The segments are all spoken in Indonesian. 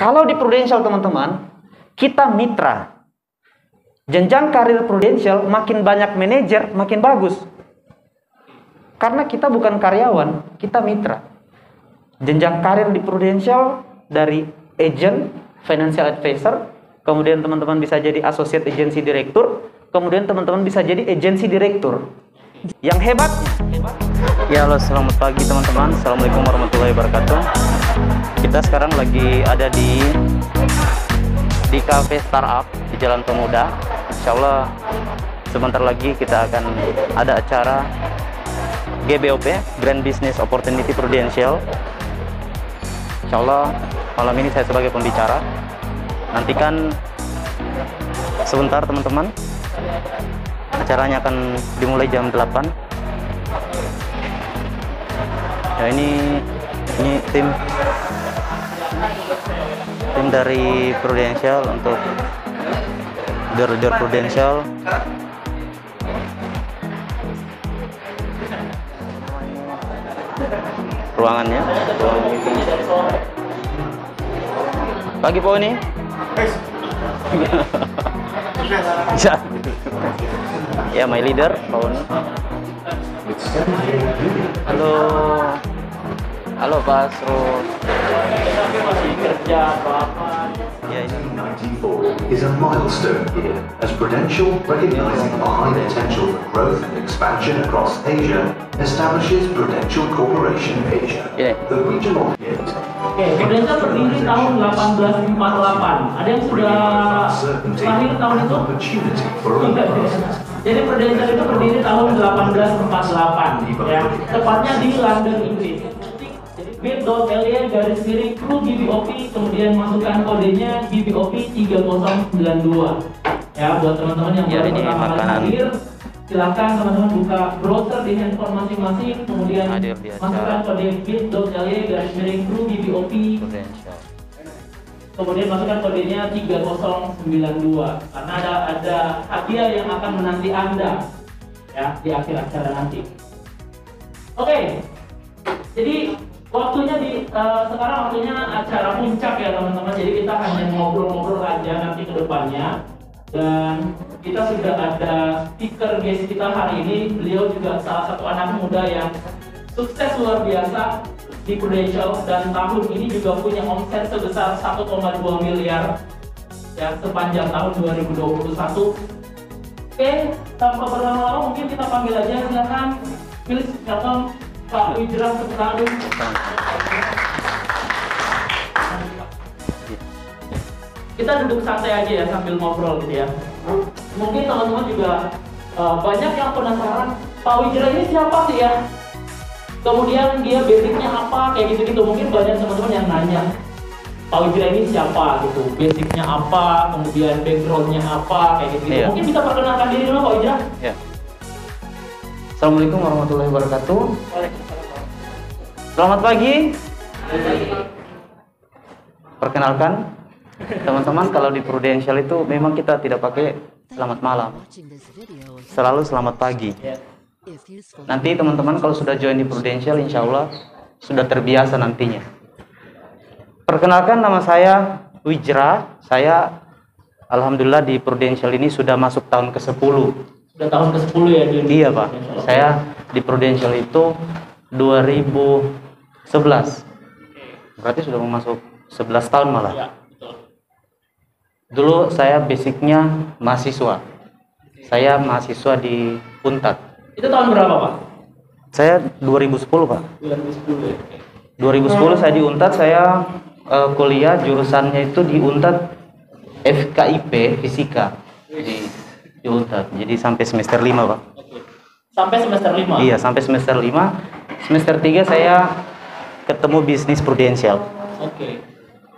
Kalau di Prudential teman-teman, kita mitra. Jenjang karir Prudential, makin banyak manajer, makin bagus. Karena kita bukan karyawan, kita mitra. Jenjang karir di Prudential dari agent, financial advisor, kemudian teman-teman bisa jadi associate agency director, kemudian teman-teman bisa jadi agency director. Yang hebatnya, ya halo, selamat pagi teman-teman. Assalamualaikum warahmatullahi wabarakatuh. Kita sekarang lagi ada di cafe startup di Jalan Pemuda. Insya Allah sebentar lagi kita akan ada acara GBOP, Grand Business Opportunity Prudential. Insya Allah malam ini saya sebagai pembicara. Nantikan sebentar teman-teman. Acaranya akan dimulai jam 8. Ya, ini tim dari Prudential untuk door Prudential. Ruangannya, pagi po ini. Ya, my leader, Pak Oni. Halo Pak Asrul. Masih kerja apa? Ya, ini 1994 is a milestone year as Prudential, recognizing the high potential for growth and expansion across Asia, establishes Prudential Corporation Asia, the regional unit. Prudential berdiri tahun 1848. Ada yang sudah lahir tahun itu? Jadi Prudential itu berdiri tahun 1848, ya, tepatnya di London, Inggris. bit.ly garis miring kru BBOP, kemudian masukkan kodenya BBOP 3092. Ya, buat teman-teman yang baru pertama kali hadir, silakan teman-teman buka browser di handphone masing-masing, kemudian masukkan kode bit.ly garis miring kru BBOP, kemudian masukkan kodenya 3092 karena ada hadiah yang akan menanti Anda ya di akhir acara nanti. Oke. Jadi sekarang waktunya acara puncak ya teman-teman. Jadi kita hanya ngobrol-ngobrol aja nanti ke depannya. Dan kita sudah ada speaker guest kita hari ini. Beliau juga salah satu anak muda yang sukses luar biasa di Prudential dan tahun ini juga punya omset sebesar 1,2 miliar ya sepanjang tahun 2021. Oke, tanpa berlama-lama mungkin kita panggil aja, silakan. Please welcome Pak Wijra Sepetandu. Kita duduk santai aja ya sambil ngobrol gitu ya. Mungkin teman-teman juga banyak yang penasaran, Pak Wijra ini siapa sih ya? Kemudian dia basicnya apa, kayak gitu-gitu. Mungkin banyak teman-teman yang nanya, Pak Wijra ini siapa gitu, basicnya apa, kemudian backgroundnya apa, kayak gitu-gitu. Mungkin bisa perkenalkan diri dulu Pak Wijra. Ya. Assalamualaikum warahmatullahi wabarakatuh. Selamat pagi. Perkenalkan teman-teman, kalau di Prudential itu memang kita tidak pakai selamat malam, selalu selamat pagi. Nanti teman-teman kalau sudah join di Prudential, insya Allah sudah terbiasa nantinya. Perkenalkan, nama saya Wijra. Saya alhamdulillah di Prudential ini sudah masuk tahun ke-10. Sudah tahun ke-10 ya? Iya Pak, saya di Prudential itu 2011. Berarti sudah masuk 11 tahun malah. Ya, betul. Dulu saya basicnya mahasiswa. Saya mahasiswa di Untat. Itu tahun berapa Pak? Saya 2010 Pak. 2010 ya? 2010 saya di Untat. Saya kuliah jurusannya itu di Untat FKIP Fisika di Untat. Jadi sampai semester 5 Pak. Sampai semester 5? Iya, sampai semester 5. Semester 3 saya ketemu bisnis Prudential. Oke.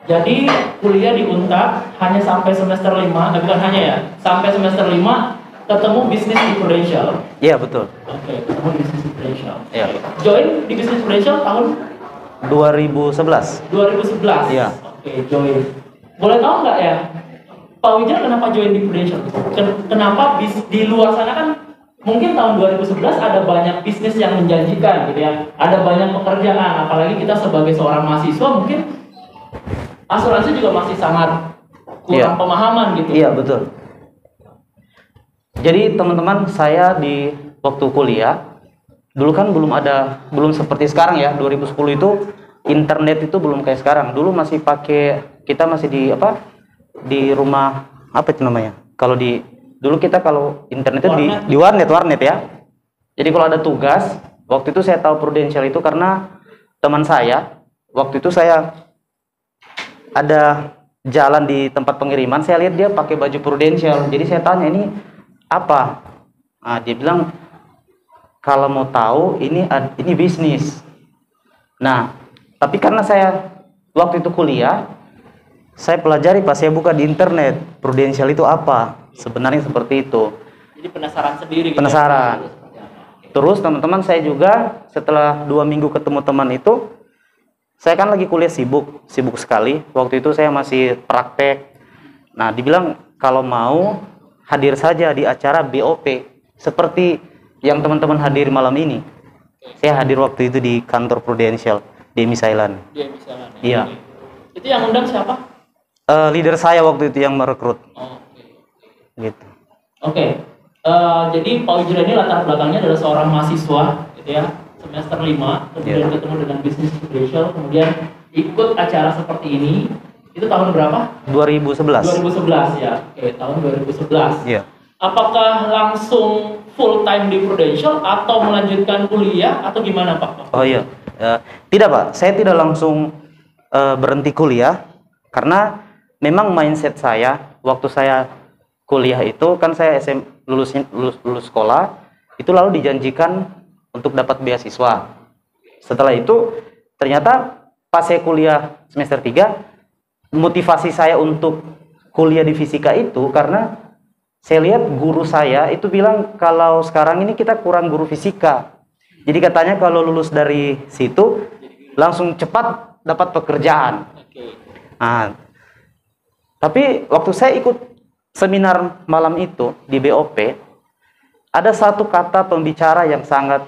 Jadi kuliah di Untat hanya sampai semester 5, bukan hanya ya, sampai semester 5 ketemu bisnis di Prudential. Iya, betul. Oke, ketemu bisnis di Prudential. Iya. Join di bisnis Prudential tahun 2011. 2011. Iya. Oke, join. Boleh tahu nggak ya, Pak Wijra kenapa join di Prudential? Kenapa di luar sana kan mungkin tahun 2011 ada banyak bisnis yang menjanjikan gitu ya, ada banyak pekerjaan, apalagi kita sebagai seorang mahasiswa mungkin asuransi juga masih sangat kurang pemahaman gitu. Iya, betul. Jadi teman-teman, saya di waktu kuliah dulu kan belum seperti sekarang ya. 2010 itu internet itu belum kayak sekarang. Dulu masih kita masih di rumah, apa itu namanya? Dulu kita kalau internetnya di warnet ya. Jadi kalau ada tugas, waktu itu saya tahu Prudential itu karena teman saya, waktu itu saya ada jalan di tempat pengiriman, saya lihat dia pakai baju Prudential. Jadi saya tanya, ini apa? Nah, dia bilang kalau mau tahu ini bisnis. Nah, tapi karena saya waktu itu kuliah, saya pelajari pas saya buka di internet Prudential itu apa. Sebenarnya seperti itu. Jadi penasaran sendiri. Penasaran. Terus teman-teman saya juga setelah 2 minggu ketemu teman itu, saya kan lagi kuliah sibuk sekali. Waktu itu saya masih praktek. Nah, dibilang kalau mau hadir saja di acara BOP seperti yang teman-teman hadir malam ini. Saya hadir waktu itu di kantor Prudential di Misailan. Iya. Itu yang undang siapa? Leader saya waktu itu yang merekrut. Gitu. Oke. Jadi Pak Wijra ini latar belakangnya adalah seorang mahasiswa, gitu ya, semester 5, kemudian ketemu dengan bisnis Prudential, kemudian ikut acara seperti ini. Itu tahun berapa? 2011. 2011 ya. Oke, tahun 2011. Iya. Apakah langsung full time di Prudential atau melanjutkan kuliah atau gimana Pak? Oh iya. Tidak Pak, saya tidak langsung berhenti kuliah karena memang mindset saya waktu saya kuliah itu kan saya lulus sekolah itu lalu dijanjikan untuk dapat beasiswa. Setelah itu ternyata pas saya kuliah semester 3, motivasi saya untuk kuliah di fisika itu karena saya lihat guru saya itu bilang kalau sekarang ini kita kurang guru fisika. Jadi katanya kalau lulus dari situ langsung cepat dapat pekerjaan. Nah, tapi waktu saya ikut seminar malam itu di BOP, ada satu kata pembicara yang sangat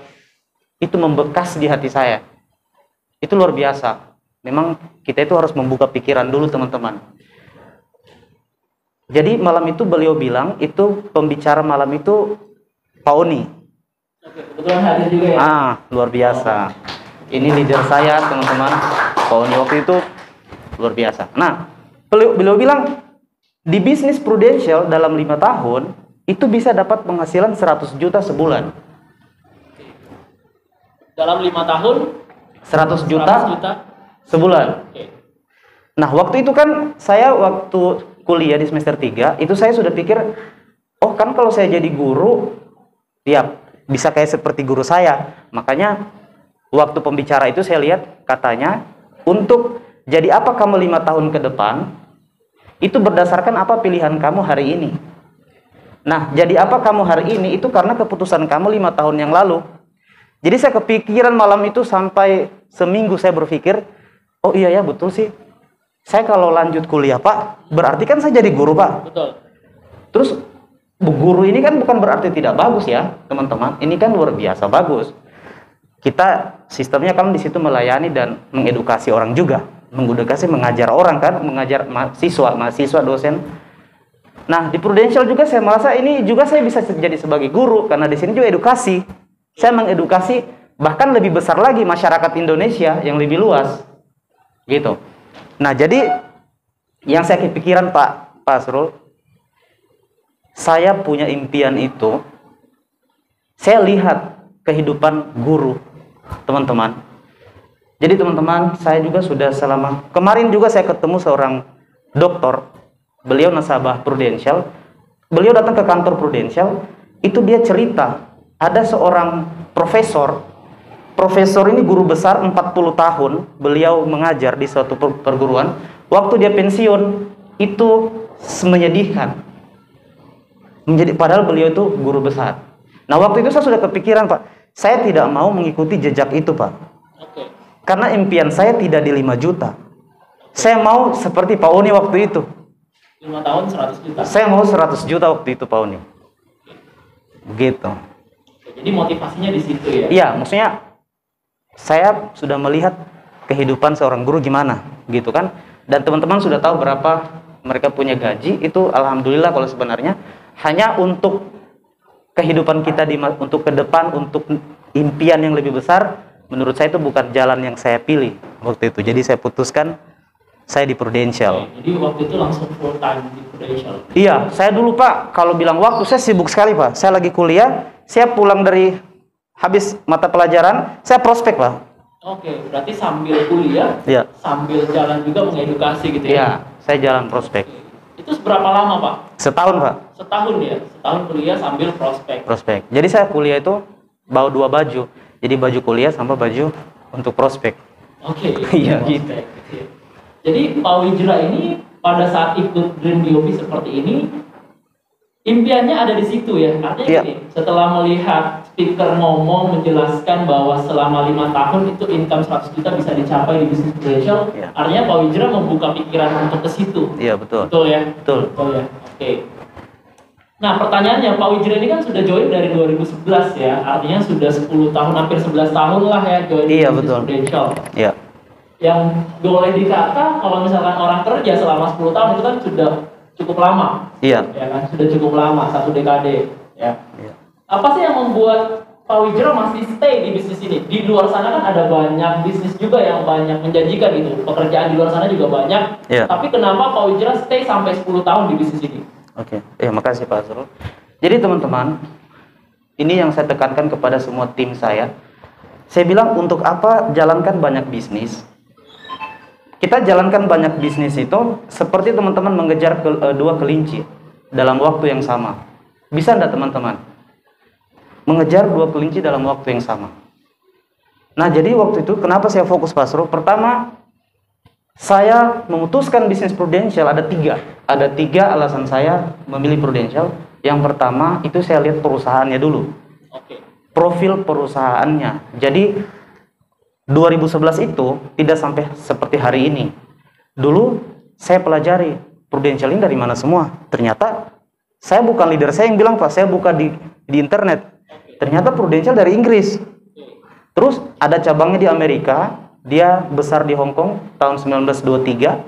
itu membekas di hati saya. Itu luar biasa. Memang kita itu harus membuka pikiran dulu teman-teman. Jadi malam itu beliau bilang, itu pembicara malam itu Pak Oni. Kebetulan hadir juga ya? Luar biasa. Ini leader saya teman-teman, Pak Oni waktu itu luar biasa. Nah, beliau bilang di bisnis Prudential dalam 5 tahun itu bisa dapat penghasilan 100 juta sebulan. Dalam 5 tahun 100 juta sebulan. Nah, waktu itu kan saya waktu kuliah di semester 3 itu saya sudah pikir, oh kan kalau saya jadi guru ya bisa kayak seperti guru saya. Makanya waktu pembicara itu saya lihat katanya, untuk jadi apa kamu 5 tahun ke depan itu berdasarkan apa pilihan kamu hari ini. Nah, jadi apa kamu hari ini itu karena keputusan kamu 5 tahun yang lalu. Jadi saya kepikiran malam itu sampai seminggu saya berpikir, oh iya ya betul sih. Saya kalau lanjut kuliah Pak, berarti kan saya jadi guru Pak. Betul. Terus guru ini kan bukan berarti tidak bagus ya teman-teman. Ini kan luar biasa bagus. Kita sistemnya kan di situ melayani dan mengedukasi orang juga. Mengedukasi, mengajar orang kan, mengajar mahasiswa, dosen. Nah, di Prudential juga saya merasa ini juga saya bisa jadi sebagai guru karena di sini juga edukasi. Saya mengedukasi bahkan lebih besar lagi masyarakat Indonesia yang lebih luas. Gitu. Nah, jadi yang saya kepikiran Pak Asrul, saya punya impian itu. Saya lihat kehidupan guru, teman-teman. Jadi teman-teman, saya juga sudah kemarin juga saya ketemu seorang dokter, beliau nasabah Prudential, beliau datang ke kantor Prudential, itu dia cerita, ada seorang profesor ini guru besar 40 tahun, beliau mengajar di suatu perguruan, waktu dia pensiun, itu menyedihkan, padahal beliau itu guru besar. Nah waktu itu saya sudah kepikiran Pak, saya tidak mau mengikuti jejak itu Pak. Karena impian saya tidak di 5 juta. Saya mau seperti Pak Oni waktu itu. 5 tahun 100 juta. Saya mau 100 juta waktu itu Pak Oni. Gitu. Jadi motivasinya di situ ya? Iya, maksudnya saya sudah melihat kehidupan seorang guru gimana, gitu kan. Dan teman-teman sudah tahu berapa mereka punya gaji, itu alhamdulillah kalau sebenarnya hanya untuk kehidupan kita untuk ke depan, untuk impian yang lebih besar, menurut saya itu bukan jalan yang saya pilih waktu itu. Jadi saya putuskan saya di Prudential. Jadi waktu itu langsung full time di Prudential. Iya, saya dulu Pak, kalau bilang waktu saya sibuk sekali Pak. Saya lagi kuliah, saya pulang dari habis mata pelajaran, saya prospek Pak. Oke, berarti sambil kuliah, Iya. sambil jalan juga mengedukasi gitu ya? Iya, saya jalan prospek. Itu seberapa lama Pak? Setahun Pak. Setahun ya? Setahun kuliah sambil prospek? Prospek. Jadi saya kuliah itu bawa 2 baju. Jadi baju kuliah sama baju untuk prospek. Oke. Iya, gitu. Jadi Pak Wijra ini pada saat ikut Dream BOP seperti ini, impiannya ada di situ ya? Artinya Iya. gini, setelah melihat speaker ngomong menjelaskan bahwa selama 5 tahun itu income 100 juta bisa dicapai di bisnis Prudential, Iya. artinya Pak Wijra membuka pikiran untuk ke situ. Iya, betul. Betul ya? Betul. Betul ya? Oke. Nah pertanyaannya, Pak Wijra ini kan sudah join dari 2011 ya, artinya sudah 10 tahun, hampir 11 tahun lah ya join Iya, bisnis betul. Prudential. Iya. Yang boleh dikata kalau misalkan orang kerja selama 10 tahun itu kan sudah cukup lama. Iya. Ya kan, sudah cukup lama, 1 dekade ya. Iya. Apa sih yang membuat Pak Wijra masih stay di bisnis ini? Di luar sana kan ada banyak bisnis juga yang banyak menjanjikan gitu. Pekerjaan di luar sana juga banyak. Iya. Tapi kenapa Pak Wijra stay sampai 10 tahun di bisnis ini? Oke. Makasih Pak Azrul. Jadi teman-teman, ini yang saya tekankan kepada semua tim saya. Saya bilang untuk apa jalankan banyak bisnis? Kita jalankan banyak bisnis itu seperti teman-teman mengejar 2 kelinci dalam waktu yang sama. Bisa enggak teman-teman? Mengejar 2 kelinci dalam waktu yang sama. Nah, jadi waktu itu kenapa saya fokus Pak Asrul? Pertama, saya memutuskan bisnis Prudential ada 3. Ada 3 alasan saya memilih Prudential. Yang pertama, itu saya lihat perusahaannya dulu. Oke. Profil perusahaannya. Jadi 2011 itu tidak sampai seperti hari ini. Dulu saya pelajari Prudential ini dari mana semua. Ternyata saya bukan leader saya yang bilang Pak, saya buka di internet. Ternyata Prudential dari Inggris. Terus ada cabangnya di Amerika, dia besar di Hong Kong tahun 1923.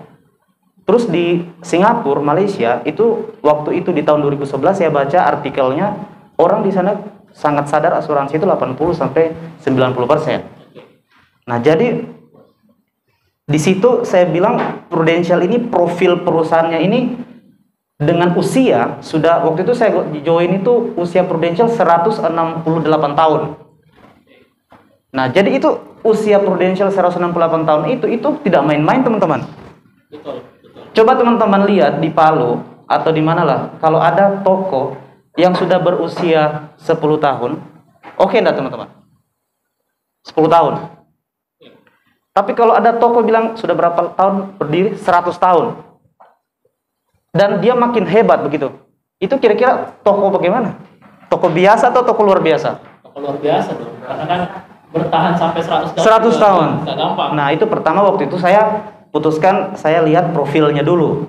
Terus di Singapura, Malaysia, itu waktu itu di tahun 2011 saya baca artikelnya, orang di sana sangat sadar asuransi itu 80 sampai 90%. Nah, jadi di situ saya bilang Prudential ini profil perusahaannya ini dengan usia sudah waktu itu saya join itu usia Prudential 168 tahun. Nah, jadi itu usia Prudential 168 tahun itu tidak main-main, teman-teman. Betul. Coba teman-teman lihat di Palu atau di mana lah, kalau ada toko yang sudah berusia 10 tahun, oke enggak teman-teman? 10 tahun. Tapi kalau ada toko bilang sudah berapa tahun berdiri? 100 tahun. Dan dia makin hebat begitu. Itu kira-kira toko bagaimana? Toko biasa atau toko luar biasa? Toko luar biasa dong. Karena kan bertahan sampai 100 tahun. 100 tahun. Nggak gampang. Nah, itu pertama waktu itu saya putuskan, saya lihat profilnya dulu.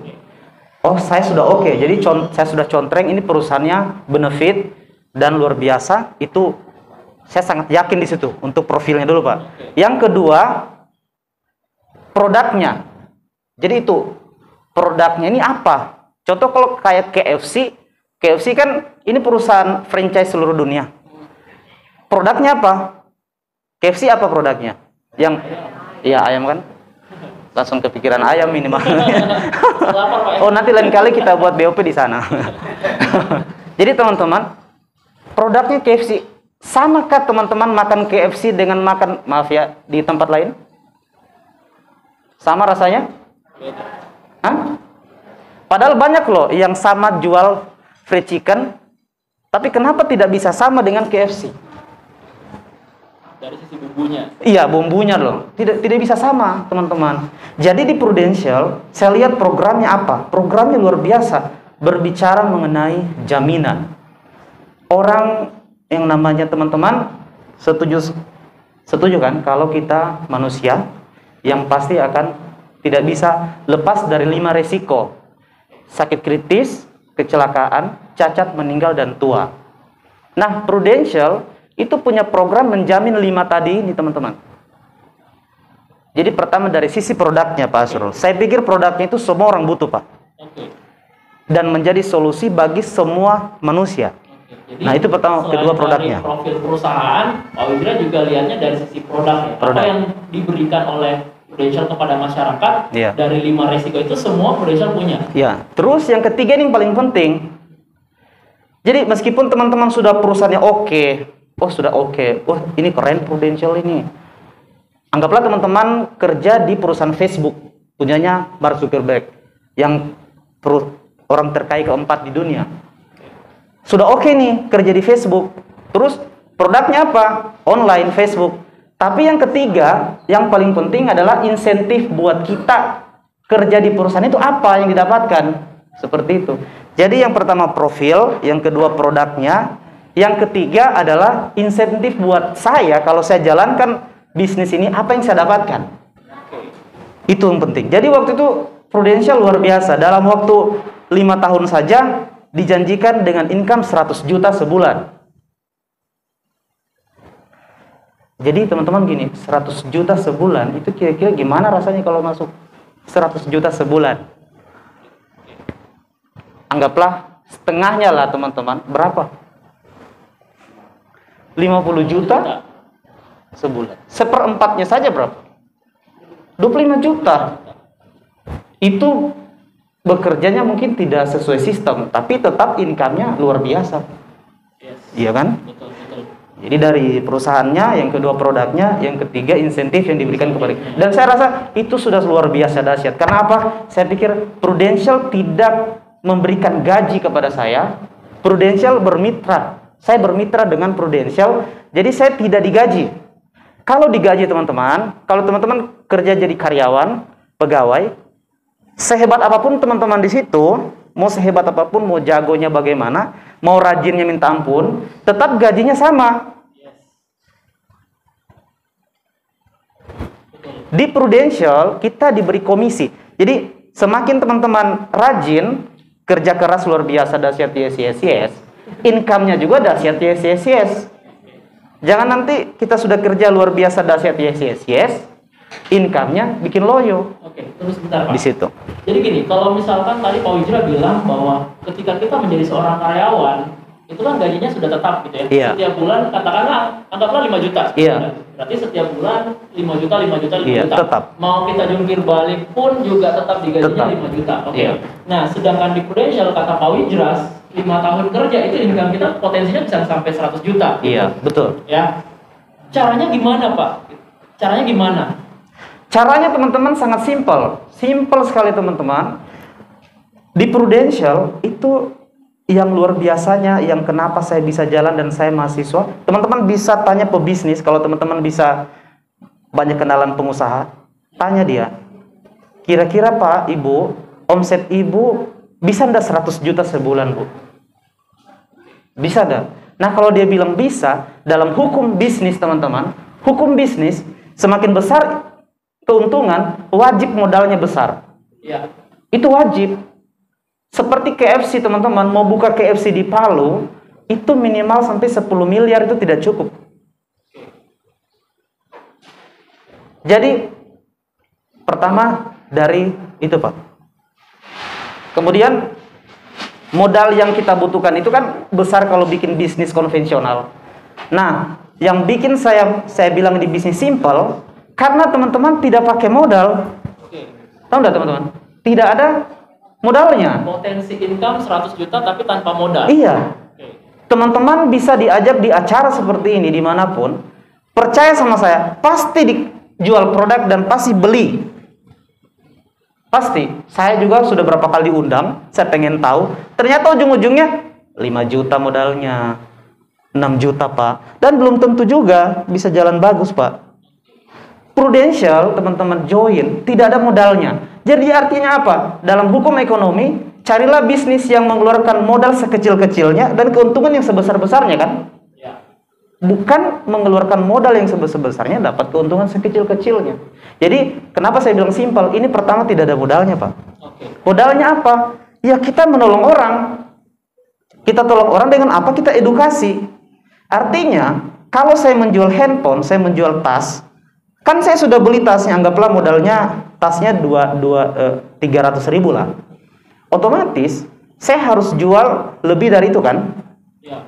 Oh, saya sudah oke. Jadi saya sudah contreng ini perusahaannya benefit dan luar biasa. Itu saya sangat yakin di situ untuk profilnya dulu, Pak. Yang kedua, produknya. Jadi itu produknya ini apa? Contoh kalau kayak KFC kan ini perusahaan franchise seluruh dunia. Produknya apa? KFC apa produknya? Yang ya ayam kan? Langsung kepikiran ayam ini mah. Oh, nanti lain kali kita buat BOP di sana. Jadi teman-teman, produknya KFC. Samakah teman-teman makan KFC dengan makan, maaf ya, di tempat lain? Sama rasanya? Hah? Padahal banyak loh yang sama jual fried chicken, tapi kenapa tidak bisa sama dengan KFC? Dari sisi bumbunya. Iya, bumbunya loh. Tidak bisa sama, teman-teman. Jadi di Prudential, saya lihat programnya apa? Programnya luar biasa. Berbicara mengenai jaminan. Orang yang namanya teman-teman setuju kan kalau kita manusia yang pasti akan tidak bisa lepas dari 5 resiko. Sakit kritis, kecelakaan, cacat, meninggal, dan tua. Nah, Prudential itu punya program menjamin 5 tadi ini, teman-teman. Jadi pertama dari sisi produknya Pak Asrul. Saya pikir produknya itu semua orang butuh Pak. Dan menjadi solusi bagi semua manusia. Jadi, nah itu pertama, kedua produknya. Dari profil perusahaan, Pak Windra juga lihatnya dari sisi produknya. Apa yang diberikan oleh Prudential kepada masyarakat, dari 5 resiko itu semua Prudential punya. Ya. Terus yang ketiga ini yang paling penting. Jadi meskipun teman-teman sudah perusahaannya oke, sudah oke, ini keren Prudential ini. Anggaplah teman-teman kerja di perusahaan Facebook, punyanya Mark Zuckerberg, yang orang terkaya keempat di dunia. Sudah oke nih kerja di Facebook. Terus produknya apa? Online Facebook. Tapi yang ketiga, yang paling penting adalah insentif buat kita kerja di perusahaan itu apa yang didapatkan. Seperti itu. Jadi yang pertama profil, yang kedua produknya, yang ketiga adalah insentif buat saya kalau saya jalankan bisnis ini apa yang saya dapatkan. Itu yang penting. Jadi waktu itu Prudential luar biasa. Dalam waktu 5 tahun saja dijanjikan dengan income 100 juta sebulan. Jadi teman-teman gini, 100 juta sebulan itu kira-kira gimana rasanya kalau masuk 100 juta sebulan? Anggaplah setengahnya lah teman-teman. Berapa? 50 juta sebulan. Seperempatnya saja berapa? 25 juta. Itu bekerjanya mungkin tidak sesuai sistem, tapi tetap income-nya luar biasa. Iya kan? Betul. Jadi dari perusahaannya, yang kedua produknya, yang ketiga insentif yang diberikan kepada. Dan saya rasa itu sudah luar biasa dahsyat. Karena apa? Saya pikir Prudential tidak memberikan gaji kepada saya. Prudential bermitra. Saya bermitra dengan Prudential, jadi saya tidak digaji. Kalau digaji teman-teman, kalau teman-teman kerja jadi karyawan, pegawai, sehebat apapun teman-teman di situ, mau sehebat apapun, mau jagonya bagaimana, mau rajinnya minta ampun, tetap gajinya sama. Di Prudential kita diberi komisi. Jadi semakin teman-teman rajin, kerja keras luar biasa dahsyat yes, income-nya juga dahsyat yes. Jangan nanti kita sudah kerja luar biasa dahsyat yes, income-nya bikin loyo. Oke, terus sebentar Pak. Di situ. Jadi gini, kalau misalkan tadi Pak Windra bilang bahwa ketika kita menjadi seorang karyawan, itu kan gajinya sudah tetap gitu ya. Iya. Setiap bulan katakanlah anggaplah 5 juta. Iya. Berarti setiap bulan 5 juta. Iya, tetap. Mau kita jungkir balik pun juga tetap digajinya 5 juta. Oke. Iya. Nah, sedangkan di Prudential kata Pak Windra 5 tahun kerja itu income kita potensinya bisa sampai 100 juta. Iya, betul. Ya. Caranya gimana, Pak? Caranya gimana? Caranya teman-teman sangat simpel. Simpel sekali teman-teman. Di Prudential itu yang luar biasanya, yang kenapa saya bisa jalan dan saya mahasiswa. Teman-teman bisa tanya pebisnis, kalau teman-teman bisa banyak kenalan pengusaha, tanya dia. Kira-kira Pak, Ibu, omset Ibu bisa enggak 100 juta sebulan, Bu? Bisa enggak? Nah, kalau dia bilang bisa, dalam hukum bisnis teman-teman, hukum bisnis semakin besar keuntungan, wajib modalnya besar. Ya. Itu wajib. Seperti KFC teman-teman, mau buka KFC di Palu, itu minimal sampai 10 miliar itu tidak cukup. Jadi, pertama dari itu Pak. Kemudian, modal yang kita butuhkan itu kan besar kalau bikin bisnis konvensional. Nah, yang bikin saya bilang di bisnis simple, karena teman-teman tidak pakai modal. Tahu nggak teman-teman? Tidak ada modalnya. Potensi income 100 juta tapi tanpa modal. Iya. Teman-teman bisa diajak di acara seperti ini dimanapun. Percaya sama saya, pasti dijual produk dan pasti beli. Pasti. Saya juga sudah berapa kali diundang, saya pengen tahu. Ternyata ujung-ujungnya 5 juta modalnya, 6 juta Pak. Dan belum tentu juga bisa jalan bagus Pak. Prudential, teman-teman join, tidak ada modalnya. Jadi artinya apa? Dalam hukum ekonomi, carilah bisnis yang mengeluarkan modal sekecil-kecilnya dan keuntungan yang sebesar-besarnya kan? Ya. Bukan mengeluarkan modal yang sebesar-besarnya dapat keuntungan sekecil-kecilnya. Jadi, kenapa saya bilang simpel? Ini pertama tidak ada modalnya, Pak. Modalnya apa? Ya kita menolong orang. Kita tolong orang dengan apa? Kita edukasi. Artinya, kalau saya menjual handphone, saya menjual tas, Kan saya sudah beli tasnya, anggaplah modalnya tasnya 300.000 lah. Otomatis saya harus jual lebih dari itu kan? Ya,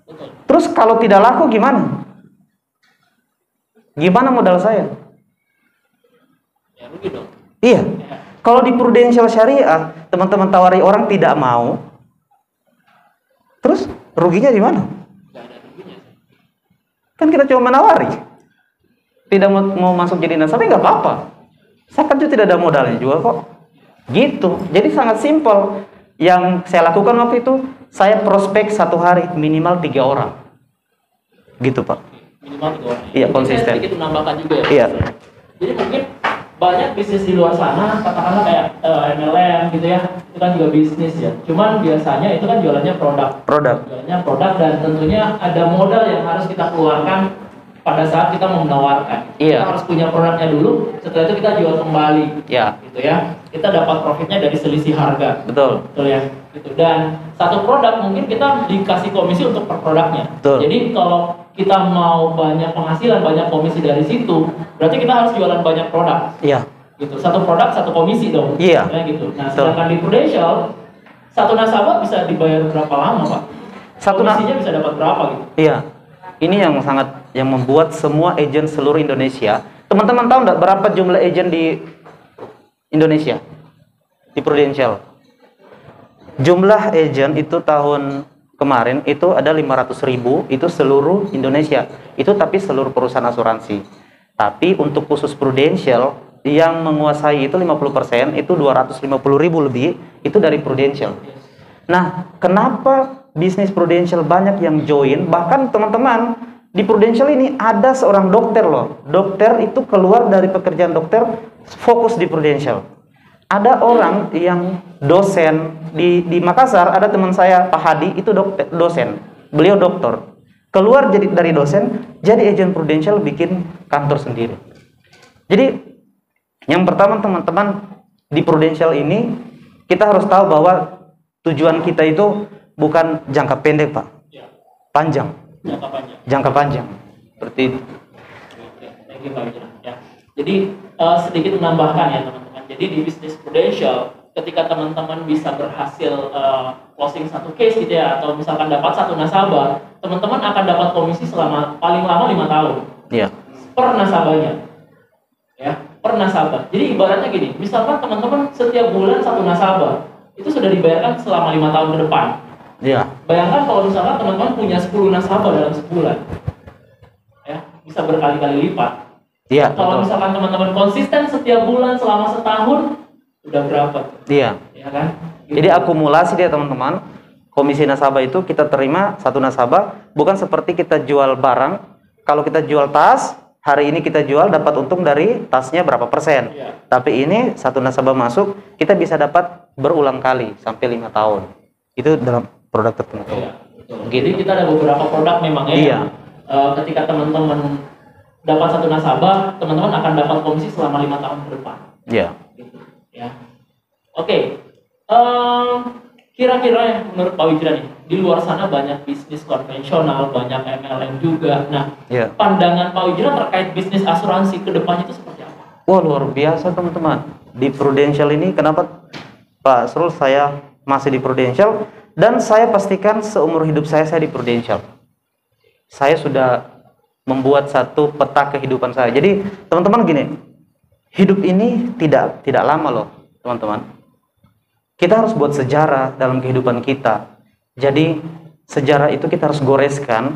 betul. Terus kalau tidak laku gimana? Gimana modal saya? Ya, rugi dong. Iya. Ya. Kalau di Prudential Syariah, teman-teman tawari orang tidak mau, terus ruginya di mana? Nggak ada ruginya sih. Kan kita cuma menawari. Tidak mau masuk jadi nasabah nggak apa-apa. Saya kan juga tidak ada modalnya juga kok. Gitu. Jadi sangat simpel. Yang saya lakukan waktu itu, saya prospek satu hari minimal 3 orang. Gitu Pak. Minimal 3 orang. Iya, Mungkin konsisten. saya sedikit menambahkan juga ya. Iya. Jadi mungkin banyak bisnis di luar sana, katakanlah kayak MLM gitu ya, itu kan juga bisnis ya. Cuman biasanya itu kan jualannya produk. Jualannya produk dan tentunya ada modal yang harus kita keluarkan pada saat kita mau menawarkan. Iya. Kita harus punya produknya dulu, setelah itu kita jual kembali. Ya. Gitu ya. Kita dapat profitnya dari selisih harga. Betul. Betul ya. Gitu. Dan satu produk mungkin kita dikasih komisi untuk per produknya. Betul. Jadi kalau kita mau banyak penghasilan, banyak komisi dari situ, berarti kita harus jualan banyak produk. Iya. Gitu. Satu produk satu komisi dong. Iya. Kayak gitu. Nah, Betul. sedangkan di Prudential satu nasabah bisa dibayar berapa lama, Pak? Komisinya bisa dapat berapa gitu? Iya. Ini yang membuat semua agen seluruh Indonesia. Teman-teman tahu nggak berapa jumlah agen di Indonesia? Di Prudential. Jumlah agen itu tahun kemarin itu ada 500.000, itu seluruh Indonesia. Itu tapi seluruh perusahaan asuransi. Tapi untuk khusus Prudential yang menguasai itu 50%, itu 250.000 lebih, itu dari Prudential. Nah, kenapa bisnis Prudential banyak yang join? Bahkan teman-teman, di Prudential ini ada seorang dokter loh. Dokter itu keluar dari pekerjaan dokter, fokus di Prudential. Ada orang yang dosen di Makassar, ada teman saya Pak Hadi, itu dosen. Beliau dokter. Keluar dari dosen, jadi agen Prudential, bikin kantor sendiri. Jadi, yang pertama teman-teman, di Prudential ini, kita harus tahu bahwa tujuan kita itu bukan jangka pendek, Pak. Panjang. Jangka panjang. Seperti itu. Thank you, Pak Wijaya. Ya. Jadi sedikit menambahkan ya teman-teman. Jadi di bisnis Prudential, ketika teman-teman bisa berhasil closing satu case gitu ya, atau misalkan dapat satu nasabah, teman-teman akan dapat komisi selama paling lama 5 tahun. Iya. Per nasabahnya. Ya, per nasabah. Jadi ibaratnya gini, misalkan teman-teman setiap bulan satu nasabah, itu sudah dibayarkan selama 5 tahun ke depan. Iya. Bayangkan kalau misalkan teman-teman punya 10 nasabah dalam sebulan, ya bisa berkali-kali lipat. Iya. Kalau misalkan teman-teman konsisten setiap bulan selama setahun, udah berapa? Iya. Ya kan? Gitu. Jadi akumulasi dia teman-teman. Komisi nasabah itu kita terima satu nasabah, bukan seperti kita jual barang. Kalau kita jual tas, hari ini kita jual dapat untung dari tasnya berapa persen. Ya. Tapi ini satu nasabah masuk, kita bisa dapat berulang kali sampai 5 tahun. Itu dalam produk tertentu. Iya, betul. Jadi kita ada beberapa produk memang ya. Iya. Ketika teman-teman dapat satu nasabah, teman-teman akan dapat komisi selama 5 tahun ke depan. Iya. Gitu, ya. Oke. Kira-kira ya menurut Pak Wijaya nih, di luar sana banyak bisnis konvensional, banyak MLM juga. Nah, Iya. pandangan Pak Wijaya terkait bisnis asuransi ke depannya itu seperti apa? Wah, luar biasa teman-teman. Di Prudential ini kenapa Pak Srul saya masih di Prudential, dan saya pastikan seumur hidup saya di Prudential. Saya sudah membuat satu peta kehidupan saya. Jadi teman-teman gini, hidup ini tidak lama loh teman-teman. Kita harus buat sejarah dalam kehidupan kita. Jadi sejarah itu kita harus goreskan.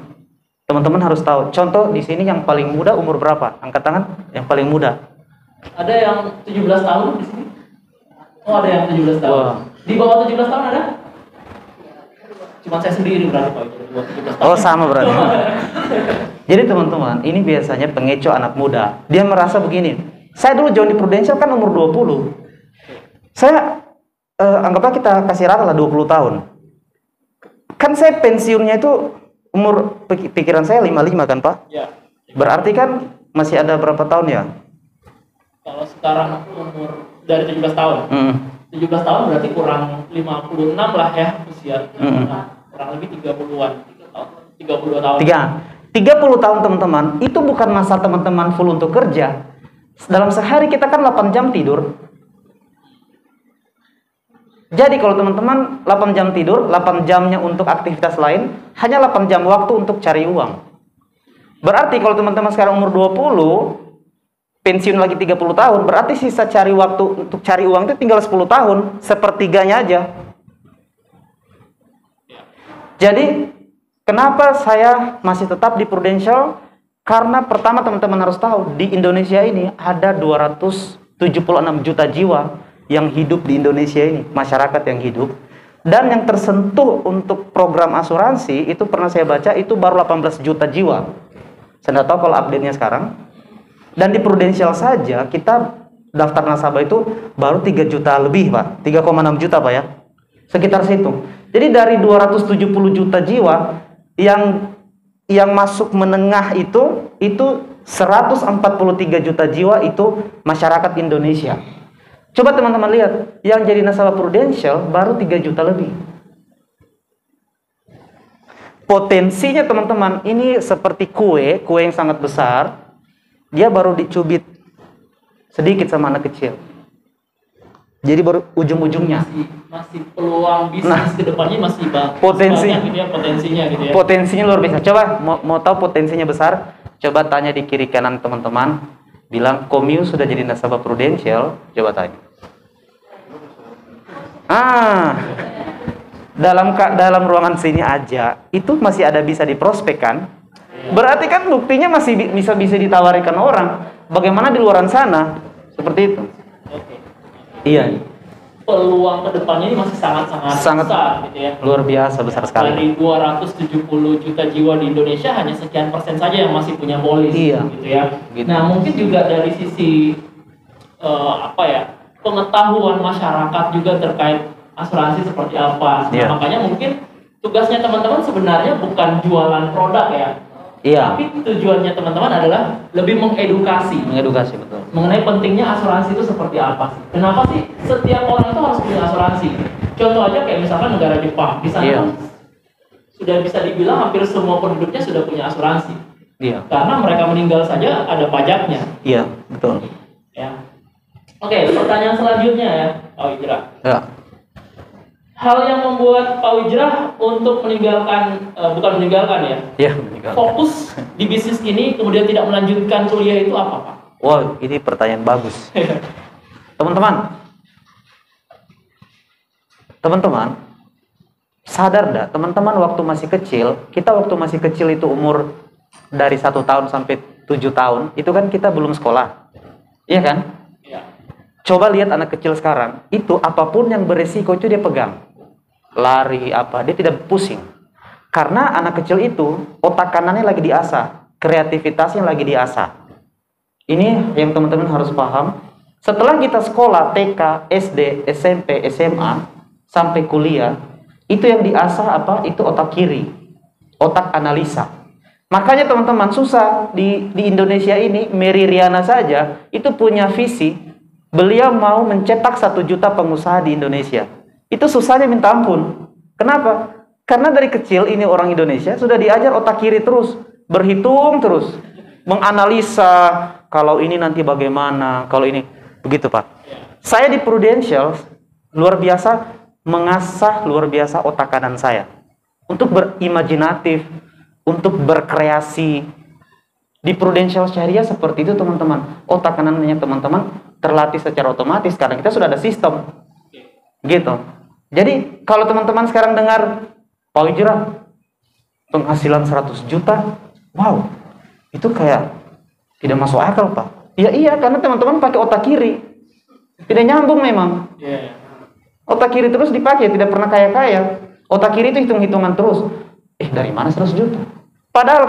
Teman-teman harus tahu. Contoh di sini yang paling muda umur berapa? Angkat tangan yang paling muda. Ada yang 17 tahun di sini? Oh, ada yang 17 tahun. Wah. Di bawah 17 tahun ada? Cuma saya sendiri berarti Pak Wijaya, di bawah 17 tahun. Oh, sama berarti. Jadi teman-teman, ini biasanya pengecoh anak muda. Dia merasa begini. Saya dulu join di Prudential kan umur 20. Saya anggaplah kita kasih rata lah 20 tahun. Kan saya pensiunnya itu umur pikiran saya 55 kan Pak? Ya. Berarti kan masih ada berapa tahun ya? Kalau sekarang umur dari 17 tahun. 17 tahun berarti kurang 56 lah ya usia. Kurang lebih 30-an. 32 tahun. 30 tahun teman-teman, itu bukan masa teman-teman full untuk kerja. Dalam sehari kita kan 8 jam tidur. Jadi kalau teman-teman 8 jam tidur, 8 jamnya untuk aktivitas lain, hanya 8 jam waktu untuk cari uang. Berarti kalau teman-teman sekarang umur 20, pensiun lagi 30 tahun, berarti sisa cari waktu untuk cari uang itu tinggal 10 tahun, sepertiganya aja. Jadi, kenapa saya masih tetap di Prudential? Karena pertama teman-teman harus tahu, di Indonesia ini ada 276 juta jiwa yang hidup di Indonesia ini, masyarakat yang hidup. Dan yang tersentuh untuk program asuransi, itu pernah saya baca, itu baru 18 juta jiwa. Saya nggak tahu kalau update-nya sekarang. Dan di Prudential saja, kita daftar nasabah itu baru 3 juta lebih, Pak. 3,6 juta, Pak ya. Sekitar situ. Jadi dari 270 juta jiwa, yang masuk menengah itu 143 juta jiwa itu masyarakat Indonesia. Coba teman-teman lihat, yang jadi nasabah Prudential baru 3 juta lebih. Potensinya teman-teman, ini seperti kue yang sangat besar, dia baru dicubit sedikit sama anak kecil. Jadi baru ujung-ujungnya. Masih peluang bisnis ke depannya masih banyak gitu ya, potensinya gitu ya. Potensinya luar biasa. Coba mau tahu potensinya besar, coba tanya di kiri kanan teman-teman, bilang Komyu sudah jadi nasabah Prudential, coba tanya. Dalam ruangan sini aja itu masih ada bisa diprospekkan. Berarti kan buktinya masih bisa ditawarkan orang. Bagaimana di luaran sana? Seperti itu. Iya. Peluang kedepannya ini masih sangat besar gitu ya. Luar biasa besar sekali. Dari 270 juta jiwa di Indonesia hanya sekian persen saja yang masih punya polis gitu ya. Gitu. Nah, mungkin juga dari sisi pengetahuan masyarakat juga terkait asuransi seperti apa. Nah, makanya mungkin tugasnya teman-teman sebenarnya bukan jualan produk ya. Tapi tujuannya teman-teman adalah lebih mengedukasi. Betul. Mengenai pentingnya asuransi itu seperti apa sih? Kenapa sih setiap orang itu harus punya asuransi? Contoh aja kayak misalkan negara Jepang, di sana sudah bisa dibilang hampir semua penduduknya sudah punya asuransi. Karena mereka meninggal saja ada pajaknya. Iya, betul. Ya. Oke, pertanyaan selanjutnya ya, Pak Wijrah. Ya. Hal yang membuat Pak Wijrah untuk meninggalkan, fokus di bisnis ini kemudian tidak melanjutkan kuliah itu apa, Pak? Wow, ini pertanyaan bagus. Teman-teman, sadar dah, teman-teman waktu masih kecil, kita waktu masih kecil itu umur dari 1 tahun sampai 7 tahun, itu kan kita belum sekolah. Iya kan? Iya. Coba lihat anak kecil sekarang, itu apapun yang beresiko itu dia pegang. Lari dia tidak pusing. Karena anak kecil itu otak kanannya lagi diasah, kreativitasnya lagi diasah. Ini yang teman-teman harus paham. Setelah kita sekolah TK, SD, SMP, SMA sampai kuliah, itu yang diasah Itu otak kiri, otak analisa. Makanya teman-teman susah di Indonesia ini. Mary Riana saja itu punya visi, beliau mau mencetak 1 juta pengusaha di Indonesia. Itu susahnya minta ampun. Kenapa? Karena dari kecil ini orang Indonesia sudah diajar otak kiri terus, berhitung terus, menganalisa kalau ini nanti bagaimana, kalau ini begitu, Pak. Saya di Prudential luar biasa mengasah luar biasa otak kanan saya untuk berimajinatif, untuk berkreasi. Di Prudential Syariah seperti itu, teman-teman. Otak kanannya teman-teman terlatih secara otomatis karena kita sudah ada sistem. Gitu. Jadi, kalau teman-teman sekarang dengar, Pak Wijrah, penghasilan 100 juta, wow, itu kayak tidak masuk akal, Pak. Iya, karena teman-teman pakai otak kiri. Tidak nyambung memang. Otak kiri terus dipakai, tidak pernah kaya-kaya. Otak kiri itu hitung-hitungan terus. Dari mana 100 juta? Padahal